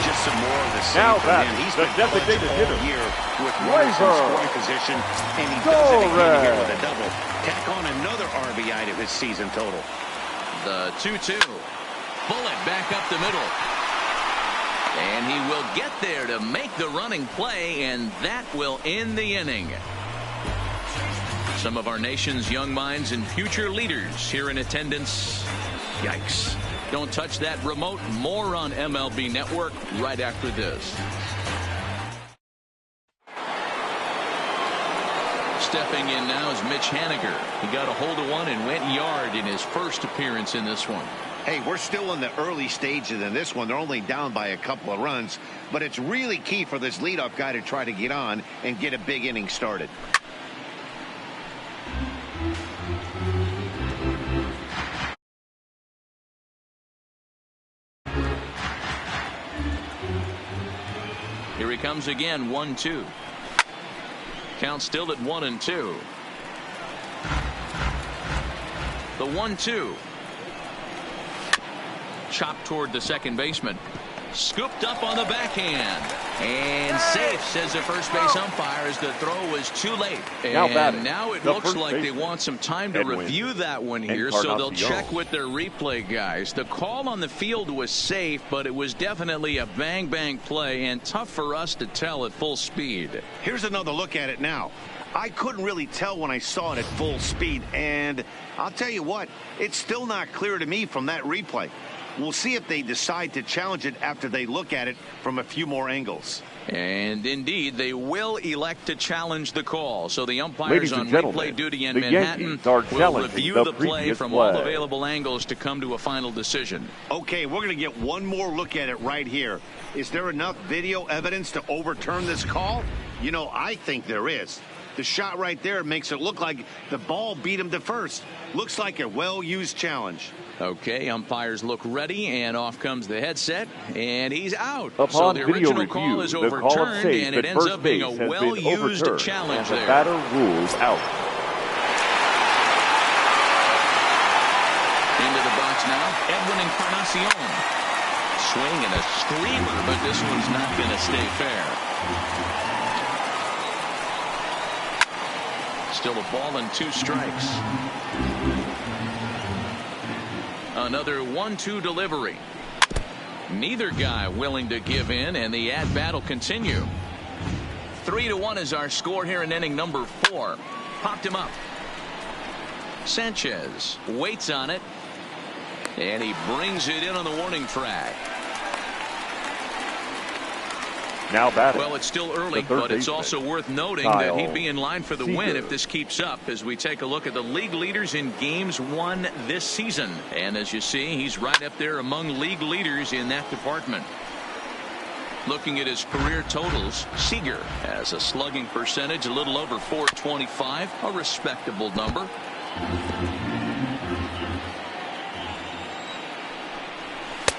Speaker 2: Just some more of the same
Speaker 3: Now
Speaker 2: for him. He's
Speaker 3: the
Speaker 2: been
Speaker 3: designated
Speaker 2: all
Speaker 3: hitter,
Speaker 2: year with runners in scoring position, and he does it again here with a double. Tack on another RBI to his season total.
Speaker 1: The 2-2. Bullet back up the middle. And he will get there to make the running play, and that will end the inning. Some of our nation's young minds and future leaders here in attendance. Yikes. Don't touch that remote. More on MLB Network right after this. Stepping in now is Mitch Haniger. He got a hold of one and went yard in his first appearance in this one.
Speaker 2: Hey, we're still in the early stages in this one. They're only down by a couple of runs, but it's really key for this leadoff guy to try to get on and get a big inning started.
Speaker 1: Here he comes again, 1-2. Count still at 1-2. The 1-2. Chopped toward the second baseman. Scooped up on the backhand. And safe, says the first base umpire, as the throw was too late. And now it looks like they want some time to review that one here, so they'll check with their replay guys. The call on the field was safe, but it was definitely a bang-bang play and tough for us to tell at full speed.
Speaker 2: Here's another look at it now. I couldn't really tell when I saw it at full speed, and I'll tell you what, it's still not clear to me from that replay. We'll see if they decide to challenge it after they look at it from a few more angles.
Speaker 1: And indeed, they will elect to challenge the call. So the umpires on
Speaker 3: replay
Speaker 1: duty in
Speaker 3: the
Speaker 1: Manhattan will review the play from all available angles to come to a final decision.
Speaker 2: Okay, we're going to get one more look at it right here. Is there enough video evidence to overturn this call? You know, I think there is. The shot right there makes it look like the ball beat him to first. Looks like a well-used challenge.
Speaker 1: Okay, umpires look ready, and off comes the headset, and he's out.
Speaker 3: Upon
Speaker 1: so the original
Speaker 3: review,
Speaker 1: call is
Speaker 3: the
Speaker 1: overturned,
Speaker 3: call of safe
Speaker 1: and it ends up being a well-used challenge
Speaker 3: the
Speaker 1: there.
Speaker 3: batter rules out.
Speaker 1: Into the box now, Edwin Encarnacion. Swing and a screamer, but this one's not going to stay fair. Still a ball and 2 strikes. Another 1-2 delivery. Neither guy willing to give in, and the at-bat will continue. 3-1 is our score here in inning number 4. Popped him up. Sanchez waits on it, and he brings it in on the warning track.
Speaker 3: Now batting.
Speaker 1: Well, it's still early, but it's also worth noting that he'd be in line for the win if this keeps up, as we take a look at the league leaders in games won this season. And as you see, he's right up there among league leaders in that department. Looking at his career totals, Seager has a slugging percentage a little over .425, a respectable number.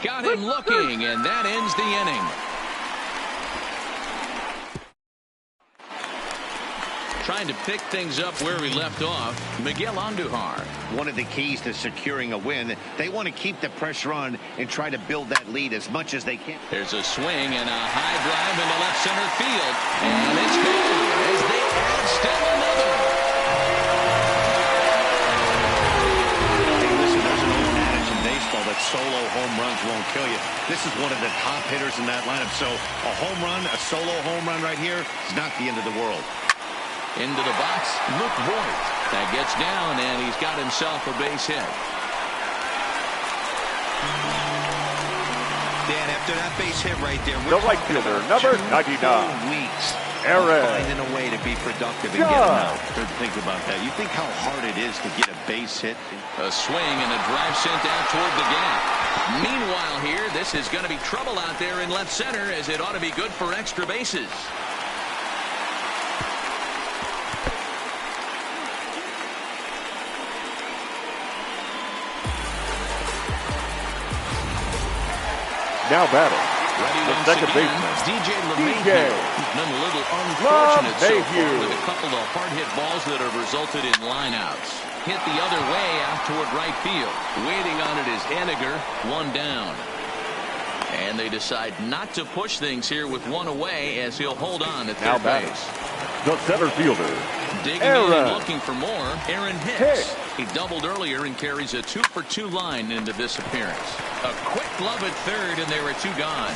Speaker 1: Got him looking, and that ends the inning. Trying to pick things up where we left off, Miguel Andujar.
Speaker 2: One of the keys to securing a win, they want to keep the pressure on and try to build that lead as much as they can.
Speaker 1: There's a swing and a high drive into left center field, and it's good as they add still another.
Speaker 2: Hey, listen, there's an old adage in baseball that solo home runs won't kill you. This is one of the top hitters in that lineup, so a home run, a solo home run right here is not the end of the world.
Speaker 1: Into the box, Luke Voigt. That gets down, and he's got himself a base hit.
Speaker 4: Dan, after that base hit right there,
Speaker 3: The right fielder, number 99.
Speaker 4: weeks
Speaker 3: Aaron.
Speaker 4: finding a way to be productive and get him out.
Speaker 2: Think about that. You think how hard it is to get a base hit?
Speaker 1: A swing and a drive sent out toward the gap. Meanwhile here, this is going to be trouble out there in left center, as it ought to be good for extra bases.
Speaker 3: Now batting.
Speaker 1: Ready
Speaker 3: The
Speaker 1: once
Speaker 3: second
Speaker 1: again,
Speaker 3: baseman,
Speaker 1: DJ LeMahieu. He's been a little unfortunate so far with a couple of hard-hit balls that have resulted in lineouts. hit the other way out toward right field. Waiting on it is Henniger, one down. And they decide not to push things here with one away as he'll hold on at third base.
Speaker 3: The center fielder,
Speaker 1: digging in and looking for more, Aaron Hicks. He doubled earlier and carries a 2-for-2 line into this appearance. A quick glove at third, and there are two gone.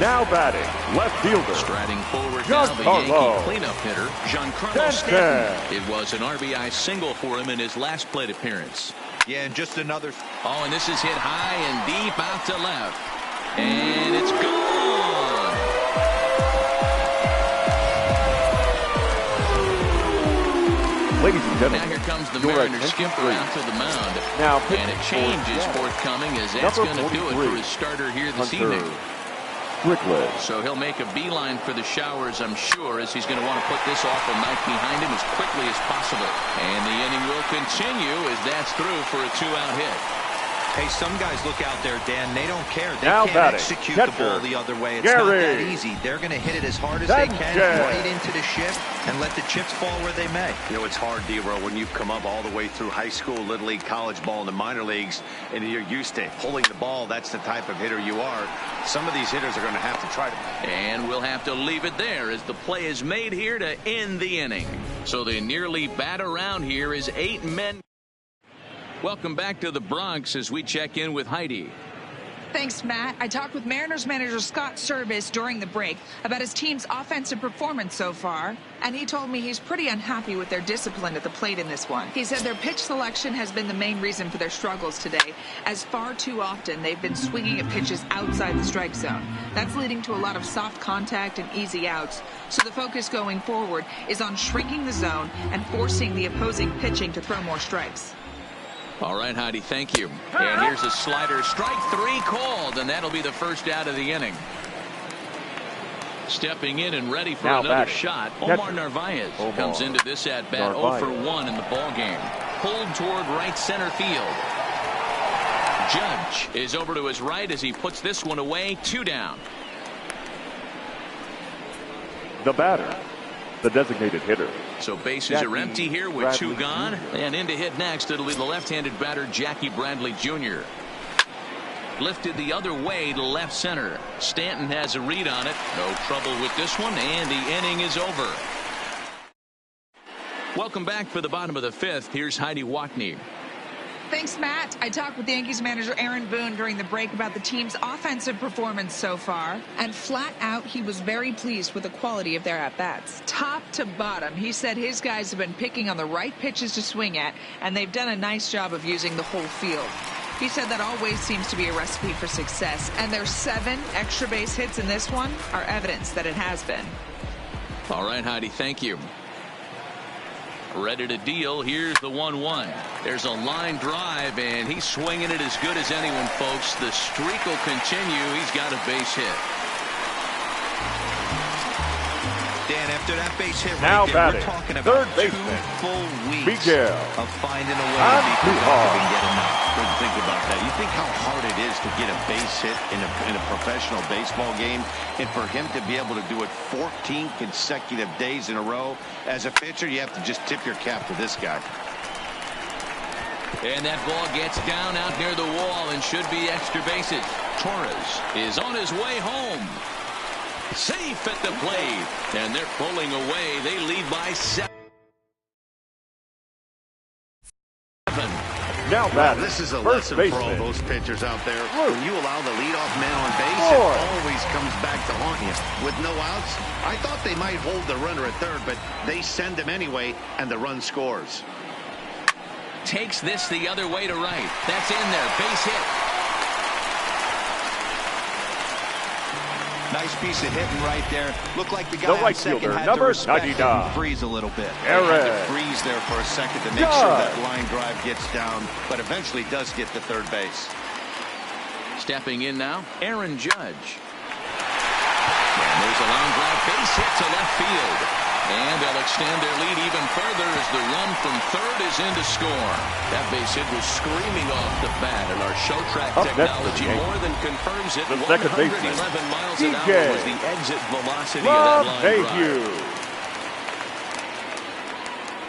Speaker 3: Now batting, left fielder,
Speaker 1: striding forward now, the Yankee cleanup hitter, Giancarlo Stanton. It was an RBI single for him in his last plate appearance.
Speaker 4: Yeah, and just another.
Speaker 1: Oh, and this is hit high and deep out to left. And it's gone.
Speaker 3: Ladies and gentlemen,
Speaker 1: now here comes the Mariners skipper out to the mound.
Speaker 3: Now,
Speaker 1: and a change is forthcoming as that's going to do it for his starter here this evening. So he'll make a beeline for the showers, I'm sure, as he's going to want to put this awful night behind him as quickly as possible. And the inning will continue as that's through for a 2-out hit.
Speaker 4: Hey, some guys look out there, Dan. They don't care. They
Speaker 3: now
Speaker 4: can't execute the ball the other way. It's not that easy. They're going to hit it as hard as they can, right into the ship, and let the chips fall where they may.
Speaker 2: You know, it's hard, D-Row, when you've come up all the way through high school, little league, college ball, and the minor leagues, and you're used to pulling the ball. That's the type of hitter you are. Some of these hitters are going to have to try to.
Speaker 1: And we'll have to leave it there as the play is made here to end the inning. So the nearly bat around here is 8 men. Welcome back to the Bronx as we check in with Heidi.
Speaker 5: Thanks, Matt. I talked with Mariners manager Scott Service during the break about his team's offensive performance so far, and he told me he's pretty unhappy with their discipline at the plate in this one. He said their pitch selection has been the main reason for their struggles today, as far too often they've been swinging at pitches outside the strike zone. That's leading to a lot of soft contact and easy outs, so the focus going forward is on shrinking the zone and forcing the opposing pitching to throw more strikes.
Speaker 1: All right, Heidi, thank you. And here's a slider. Strike 3 called, and that'll be the first out of the inning. Stepping in and ready for another shot, Omar Narvaez comes into this at-bat 0 for 1 in the ballgame. Pulled toward right center field. Judge is over to his right as he puts this one away. 2 down.
Speaker 3: The batter, the designated hitter.
Speaker 1: So bases are empty here with 2 gone. And in to hit next, it'll be the left-handed batter, Jackie Bradley Jr. Lifted the other way to left center. Stanton has a read on it. No trouble with this one, and the inning is over. Welcome back for the bottom of the 5th. Here's Heidi Watney.
Speaker 5: Thanks, Matt. I talked with Yankees manager Aaron Boone during the break about the team's offensive performance so far, and flat out he was very pleased with the quality of their at-bats. Top to bottom, he said his guys have been picking on the right pitches to swing at, and they've done a nice job of using the whole field. He said that always seems to be a recipe for success, and their 7 extra base hits in this one are evidence that it has been.
Speaker 1: All right, Heidi, thank you. Ready to deal. Here's the 1-1. There's a line drive, and he's swinging it as good as anyone, folks. The streak will continue. He's got a base hit.
Speaker 4: Dan, after that base hit
Speaker 3: now
Speaker 4: right there,
Speaker 3: batting,
Speaker 4: we're talking about 2 full weeks of finding a way to be productive and get enough.
Speaker 2: Good, think about that. You think how hard it is to get a base hit in a professional baseball game, and for him to be able to do it 14 consecutive days in a row. As a pitcher, you have to just tip your cap to this guy.
Speaker 1: And that ball gets down out near the wall and should be extra bases. Torres is on his way home. Safe at the plate, and they're pulling away. They lead by 7.
Speaker 3: Now
Speaker 2: this is a lesson for all those pitchers out there. When you allow the leadoff man on base, it always comes back to haunt you. With no outs, I thought they might hold the runner at third, but they send him anyway, and the run scores.
Speaker 1: Takes this the other way to right. That's in there. Base hit.
Speaker 4: Nice piece of hitting right there. Looked like the guy on second had to respect it and freeze a little bit.
Speaker 2: Had to freeze there for a second to make sure that line drive gets down, but eventually does get to third base.
Speaker 1: Stepping in now, Aaron Judge. And there's a long drive base hit to left field. And they'll extend their lead even further as the run from third is in to score. That base hit was screaming off the bat, and our show track technology more than confirms it. 111 miles an hour was the exit velocity of that line drive.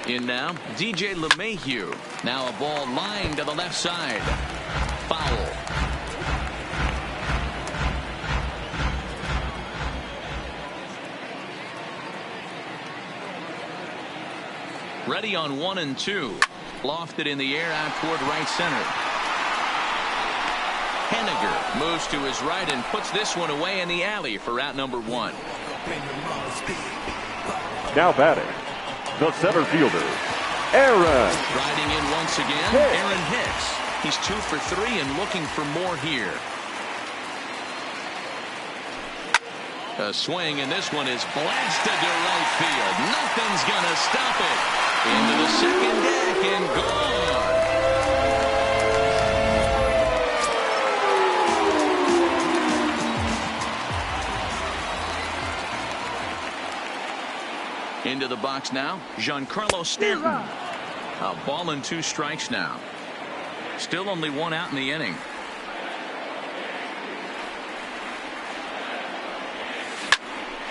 Speaker 1: In now, DJ LeMahieu. Now a ball lined to the left side. Foul. Ready on 1 and 2. Lofted in the air out toward right center. Henniger moves to his right and puts this one away in the alley for out number 1.
Speaker 3: Now batting, the center fielder, Aaron.
Speaker 1: Riding in once again, Aaron Hicks. He's 2 for 3 and looking for more here. A swing, and this one is blasted to right field. Nothing's going to stop it. Into the second deck and gone. Into the box now, Giancarlo Stanton. A ball and 2 strikes now. Still only 1 out in the inning.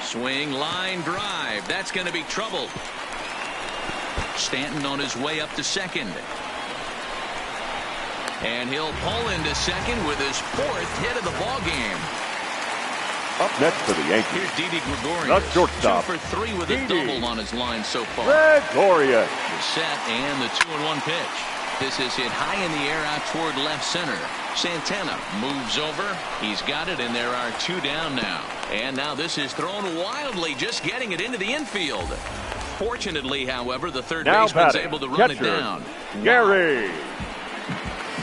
Speaker 1: Swing, line drive. That's going to be trouble. Stanton on his way up to second. And he'll pull into second with his 4th hit of the ball game.
Speaker 3: Up next for the Yankees,
Speaker 1: Here's Didi Gregorius.
Speaker 3: the shortstop.
Speaker 1: 2 for 3 with a double on his line so far.
Speaker 3: Gregorius.
Speaker 1: The set and the 2-1 pitch. This is hit high in the air out toward left center. Santana moves over. He's got it, and there are 2 down now. And now this is thrown wildly, just getting it into the infield. Fortunately, however, the third baseman's able to run it down.
Speaker 3: Gary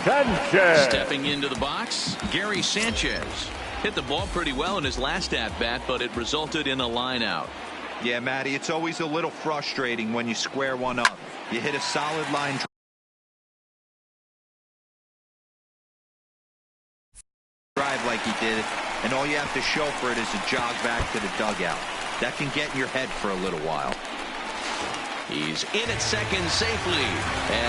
Speaker 3: Sanchez.
Speaker 1: Stepping into the box, Gary Sanchez. Hit the ball pretty well in his last at-bat, but it resulted in a line out.
Speaker 4: Yeah, Matty, it's always a little frustrating when you square one up. You hit a solid line drive like he did, and all you have to show for it is a jog back to the dugout. That can get in your head for a little while.
Speaker 1: He's in at second safely,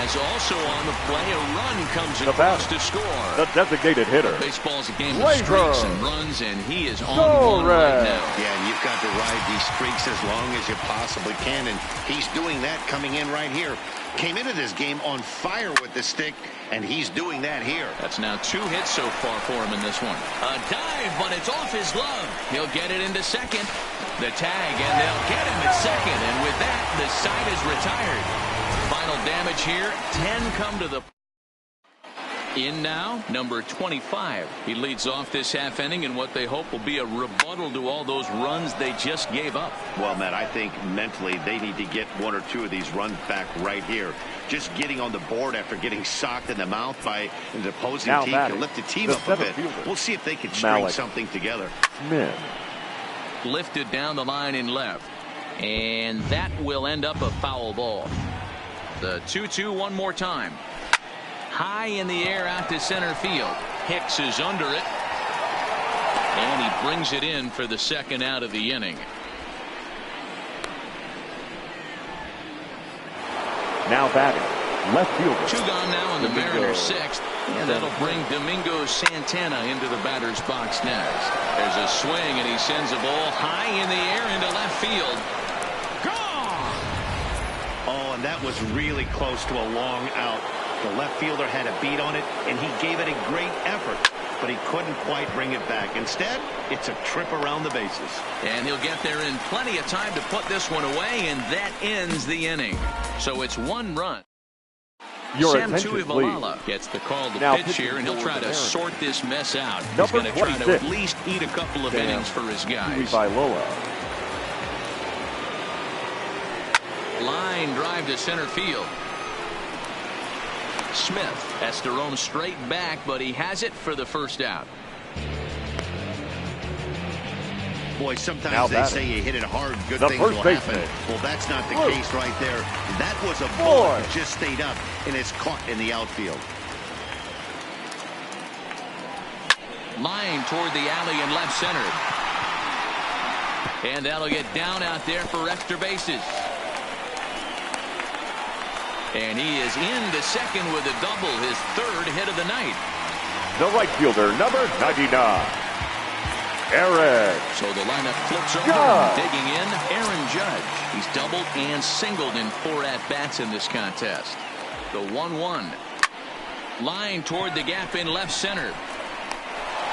Speaker 1: as also on the play a run comes across to score.
Speaker 3: The designated hitter.
Speaker 1: Baseball's a game of streaks and runs, and he is on one right now.
Speaker 2: Yeah, and you've got to ride these streaks as long as you possibly can, and he's doing that coming in right here. Came into this game on fire with the stick, and he's doing that here.
Speaker 1: That's now 2 hits so far for him in this one. A dive, but it's off his glove. He'll get it into second. The tag, and they'll get him at second. And with that, the side is retired. Final damage here. 10 come to the... In now, number 25. He leads off this half inning in what they hope will be a rebuttal to all those runs they just gave up.
Speaker 2: Well, Matt, I think mentally they need to get 1 or 2 of these runs back right here. Just getting on the board after getting socked in the mouth by an opposing team can lift the team up a bit. We'll see if they can string something together.
Speaker 3: Smith.
Speaker 1: Lifted down the line in left. And that will end up a foul ball. The 2-2 one more time. High in the air out to center field. Hicks is under it. And he brings it in for the second out of the inning.
Speaker 3: Now batting, left fielder.
Speaker 1: 2 gone now in the Mariners' 6th. And that'll bring Domingo Santana into the batter's box next. There's a swing, and he sends a ball high in the air into left field. Gone!
Speaker 2: Oh, and that was really close to a long out. The left fielder had a beat on it, and he gave it a great effort, but he couldn't quite bring it back. Instead, it's a trip around the bases.
Speaker 1: And he'll get there in plenty of time to put this one away, and that ends the inning. So it's 1 run. Sam Tuivalala gets the call to pitch here, and he'll try to sort this mess out. He's going to try to at least eat a couple of innings for his guys. Line drive to center field. Smith has to roam straight back, but he has it for the first out.
Speaker 2: Boy, sometimes they say you hit it hard, good things will happen. Well, that's not the case right there. That was a ball that just stayed up, and it's caught in the outfield.
Speaker 1: Line toward the alley in left center. And that'll get down out there for extra bases. And he is into second with a double, his 3rd hit of the night.
Speaker 3: The right fielder, number 99. Eric.
Speaker 1: So the lineup flips over and digging in, Aaron Judge. He's doubled and singled in 4 at-bats in this contest. The 1-1. Line toward the gap in left center.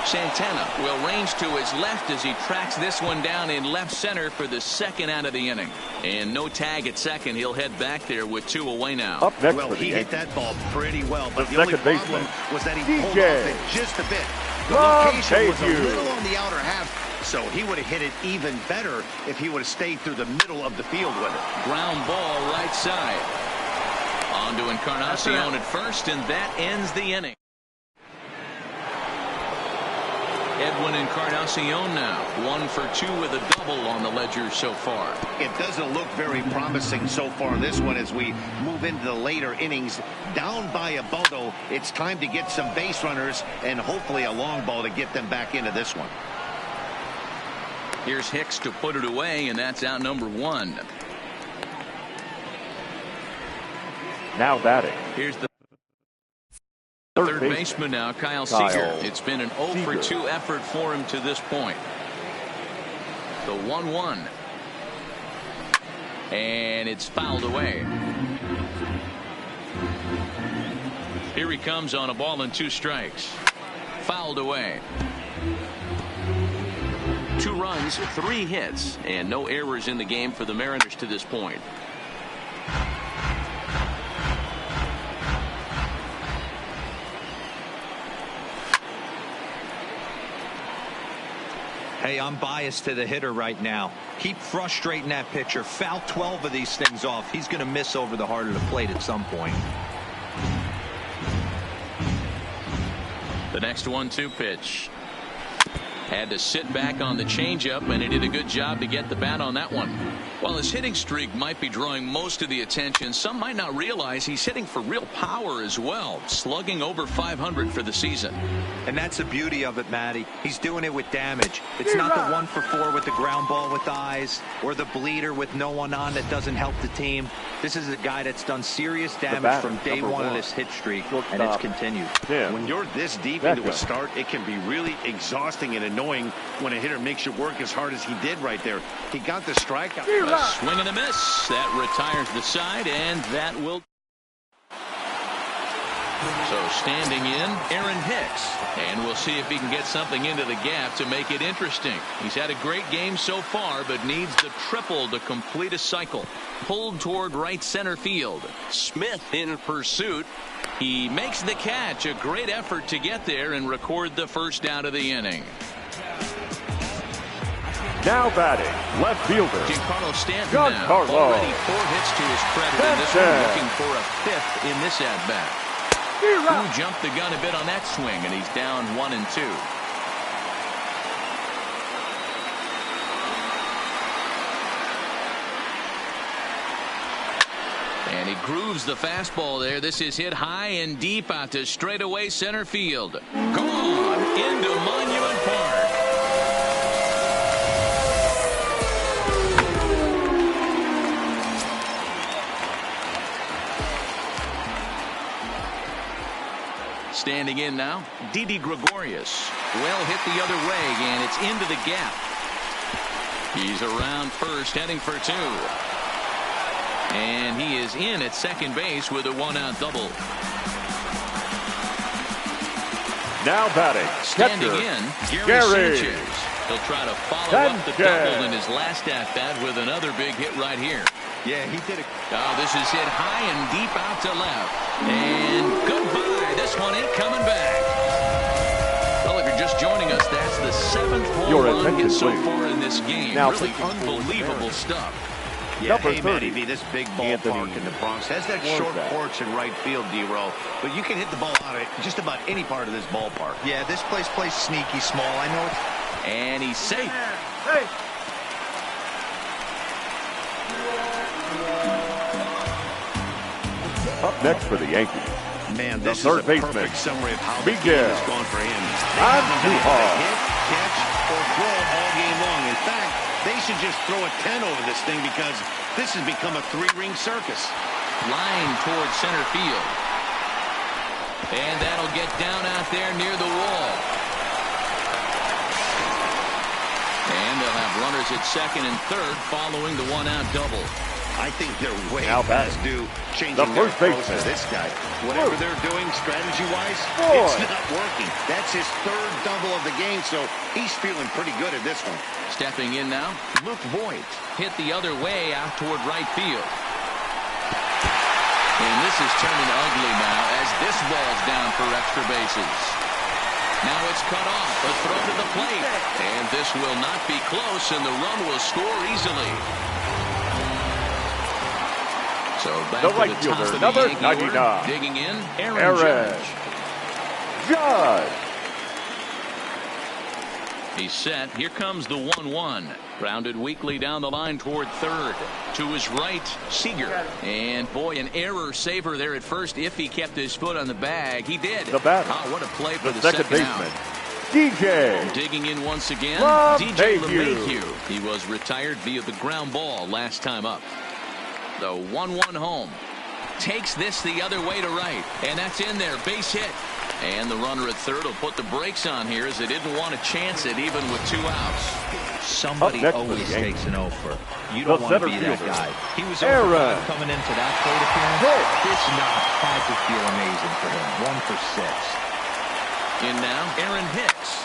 Speaker 1: Santana will range to his left as he tracks this one down in left center for the second out of the inning. And no tag at second. He'll head back there with 2 away now.
Speaker 3: Up next
Speaker 2: well, he hit that ball pretty well, but the only
Speaker 3: second
Speaker 2: problem
Speaker 3: baseman
Speaker 2: was that he pulled off it just a bit. The location was a little on the outer half, so he would have hit it even better if he would have stayed through the middle of the field with it.
Speaker 1: Ground ball right side. On to Encarnacion at first, and that ends the inning. Edwin Encarnacion now 1 for 2 with a double on the ledger so far.
Speaker 2: It doesn't look very promising so far this one as we move into the later innings. Down by a bundle, it's time to get some base runners and hopefully a long ball to get them back into this one.
Speaker 1: Here's Hicks to put it away, and that's out number 1.
Speaker 3: now batting.
Speaker 1: Here's the third baseman now, Kyle Seager. It's been an 0 for 2 effort for him to this point. The 1-1. And it's fouled away. Here he comes on a ball and 2 strikes. Fouled away. 2 runs, 3 hits, and no errors in the game for the Mariners to this point.
Speaker 4: Hey, I'm biased to the hitter right now. Keep frustrating that pitcher. Foul 12 of these things off. He's going to miss over the heart of the plate at some point.
Speaker 1: The next 1-2 pitch. Had to sit back on the changeup, and he did a good job to get the bat on that one. While his hitting streak might be drawing most of the attention, some might not realize he's hitting for real power as well, slugging over 500 for the season.
Speaker 4: And that's the beauty of it, Matty. He's doing it with damage. It's not the 1 for 4 with the ground ball with eyes or the bleeder with no one on that doesn't help the team. This is a guy that's done serious damage from day one of this hit streak, and it's continued.
Speaker 2: When you're this deep into a start, it can be really exhausting and annoying when a hitter makes you work as hard as he did right there. He got the strikeout.
Speaker 1: A swing and a miss. That retires the side, and that will. So standing in, Aaron Hicks. And we'll see if he can get something into the gap to make it interesting. He's had a great game so far, but needs the triple to complete a cycle. Pulled toward right center field. Smith in pursuit. He makes the catch. A great effort to get there and record the first out of the inning.
Speaker 3: Now batting, left fielder
Speaker 1: Giancarlo Stanton now. Already 4 hits to his credit in this one, looking for a 5th in this at-bat. Who jumped the gun a bit on that swing, and he's down 1 and 2. And he grooves the fastball there. This is hit high and deep out to straightaway center field. Gone into Monument Park. Standing in now, Didi Gregorius. Well hit the other way, and it's into the gap. He's around first, heading for 2. And he is in at second base with a 1-out double.
Speaker 3: Now batting,
Speaker 1: standing in, Gary Sanchez. He'll try to follow up the double in his last at-bat with another big hit right here.
Speaker 4: Yeah, he did it.
Speaker 1: Oh, this is hit high and deep out to left. And goodbye. This one ain't coming back. Well, if you're just joining us, that's the 7th home run hit so far in this game.
Speaker 3: Now,
Speaker 1: really unbelievable stuff.
Speaker 2: Yeah, hey, Matty V, this big ballpark in the Bronx has that short porch in right field, D-Row, but you can hit the ball out of just about any part of this ballpark.
Speaker 4: Yeah, this place plays sneaky small. I know it.
Speaker 1: And he's safe.
Speaker 3: Hey. Up next for the Yankees,
Speaker 2: man, this is a perfect summary of how the game has gone for him. They haven't been able to hit, catch, or throw all game long. In fact, they should just throw a 10 over this thing because this has become a 3-ring circus.
Speaker 1: Line towards center field. And that'll get down out there near the wall. runners at second and third following the one-out double.
Speaker 2: I think they're way
Speaker 3: Now
Speaker 2: past due changing their approach to this guy. Whatever they're doing strategy-wise, it's not working. That's his third double of the game, so he's feeling pretty good at this one.
Speaker 1: Stepping in now, Luke Voigt hit the other way out toward right field. And this is turning ugly now as this ball's down for extra bases. Now it's cut off, a throw to the plate. And this will not be close, and the run will score easily. So back
Speaker 3: The
Speaker 1: to
Speaker 3: right
Speaker 1: the
Speaker 3: fielder,
Speaker 1: top of
Speaker 3: number
Speaker 1: the Yankee
Speaker 3: 99.
Speaker 1: order, digging in, Aaron
Speaker 3: Aaron Judge.
Speaker 1: He's set. Here comes the 1-1. Grounded weakly down the line toward third. To his right, Seager. And boy, an error saver there at first if he kept his foot on the bag. He did.
Speaker 3: The batter.
Speaker 1: Oh, what a play for the
Speaker 3: second baseman,
Speaker 1: out.
Speaker 3: DJ.
Speaker 1: Digging in once again,
Speaker 3: LeMahieu.
Speaker 1: DJ LeMahieu. He was retired via the ground ball last time up. The 1-1 home. Takes this the other way to right. And that's in there. Base hit. And the runner at third will put the brakes on here as they didn't want to chance it even with 2 outs.
Speaker 4: Somebody always takes an offer. You don't want to be that guy. He was over coming into that plate appearance. This knock had to feel amazing for him. 1 for 6.
Speaker 1: In now, Aaron Hicks.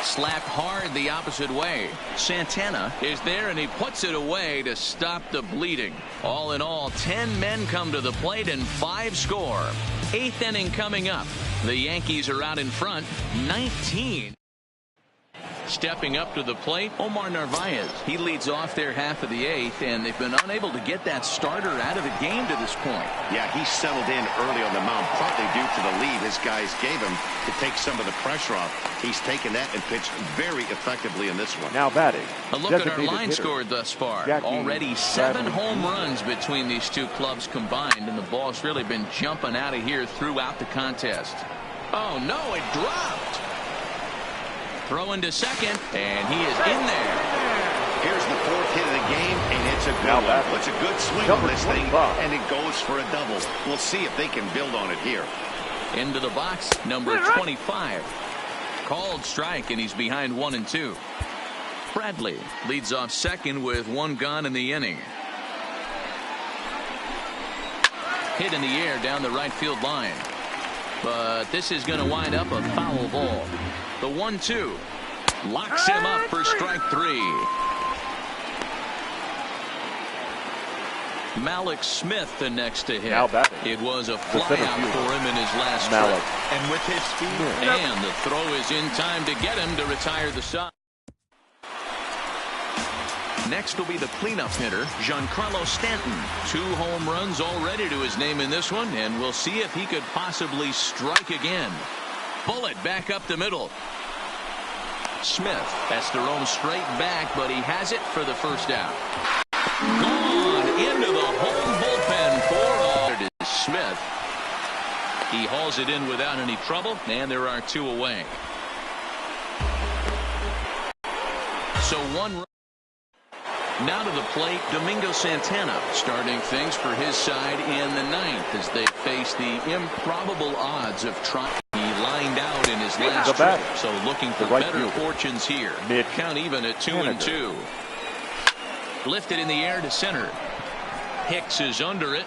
Speaker 1: Slapped hard the opposite way. Santana is there, and he puts it away to stop the bleeding. All in all, 10 men come to the plate and 5 score. 8th inning coming up. The Yankees are out in front, 19. Stepping up to the plate, Omar Narvaez. He leads off their half of the 8th, and they've been unable to get that starter out of the game to this point.
Speaker 2: Yeah, he settled in early on the mound, partly due to the lead his guys gave him to take some of the pressure off. He's taken that and pitched very effectively in this one.
Speaker 3: Now batting.
Speaker 1: A look at our line score thus far. Already 7 home runs between these two clubs combined, and the ball's really been jumping out of here throughout the contest. Oh, no, it dropped. Throwing to second, and he is in there.
Speaker 2: Here's the 4th hit of the game, and it's a good one. Puts a good swing on this thing, and it goes for a double. We'll see if they can build on it here.
Speaker 1: Into the box, number 25. Called strike, and he's behind 1-2. Bradley leads off second with 1 gone in the inning. Hit in the air down the right field line. But this is going to wind up a foul ball. The 1-2 locks him up for strike 3. Malik Smith the next to hit. It was a flyout for him in his last trip.
Speaker 4: And with his speed.
Speaker 1: And the throw is in time to get him to retire the side. Next will be the cleanup hitter, Giancarlo Stanton. 2 home runs already to his name in this one, and we'll see if he could possibly strike again. Bullet back up the middle. Smith has to roam straight back, but he has it for the first out. Gone into the home bullpen for Smith. He hauls it in without any trouble, and there are 2 away. So 1 run. Now to the plate, Domingo Santana starting things for his side in the 9th as they face the improbable odds of trying. He lined out in his last trip, so looking for better fortunes here. Count even at 2-2. Lifted in the air to center. Hicks is under it.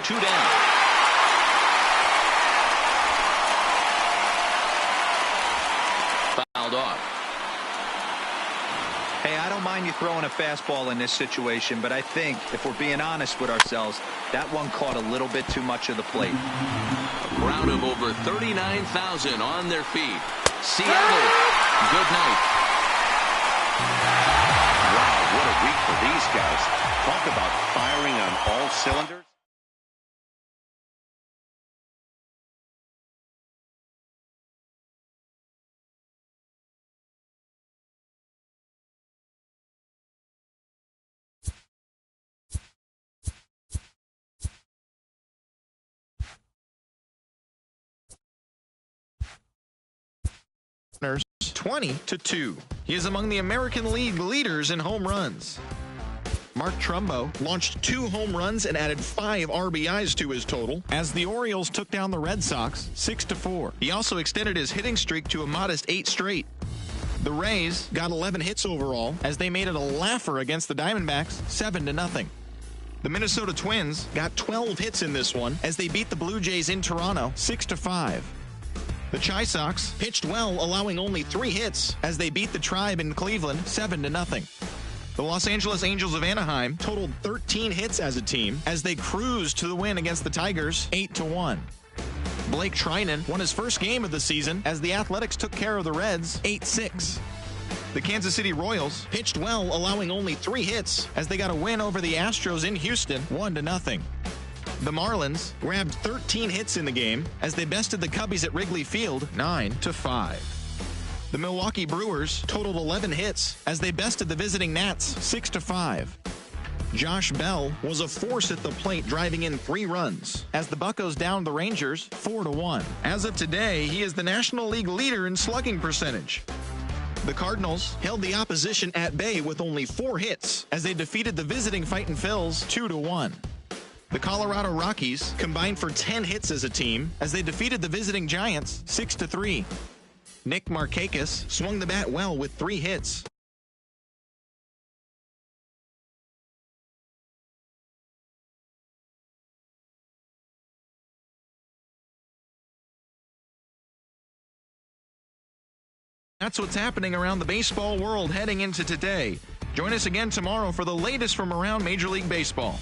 Speaker 1: 2 down. Fouled off.
Speaker 4: Hey, I don't mind you throwing a fastball in this situation, but I think if we're being honest with ourselves, that one caught a little bit too much of the plate.
Speaker 1: A crowd of over 39,000 on their feet. Seattle, good night.
Speaker 2: Wow, what a week for these guys. Talk about firing on all cylinders.
Speaker 7: runners 20-2. He is among the American League leaders in home runs. Mark Trumbo launched 2 home runs and added 5 RBIs to his total as the Orioles took down the Red Sox 6-4. He also extended his hitting streak to a modest 8 straight. The Rays got 11 hits overall as they made it a laugher against the Diamondbacks 7-0. The Minnesota Twins got 12 hits in this one as they beat the Blue Jays in Toronto 6-5. The Chi Sox pitched well, allowing only 3 hits as they beat the Tribe in Cleveland 7-0. The Los Angeles Angels of Anaheim totaled 13 hits as a team as they cruised to the win against the Tigers 8-1. Blake Trinan won his first game of the season as the Athletics took care of the Reds 8-6. The Kansas City Royals pitched well, allowing only 3 hits as they got a win over the Astros in Houston 1-0. The Marlins grabbed 13 hits in the game as they bested the Cubbies at Wrigley Field 9-5. The Milwaukee Brewers totaled 11 hits as they bested the visiting Nats 6-5. Josh Bell was a force at the plate, driving in 3 runs as the Buccos downed the Rangers 4-1. As of today, he is the National League leader in slugging percentage. The Cardinals held the opposition at bay with only 4 hits as they defeated the visiting Fightin' Phils 2-1. The Colorado Rockies combined for 10 hits as a team as they defeated the visiting Giants 6-3. Nick Markakis swung the bat well with 3 hits. That's what's happening around the baseball world heading into today. Join us again tomorrow for the latest from around Major League Baseball.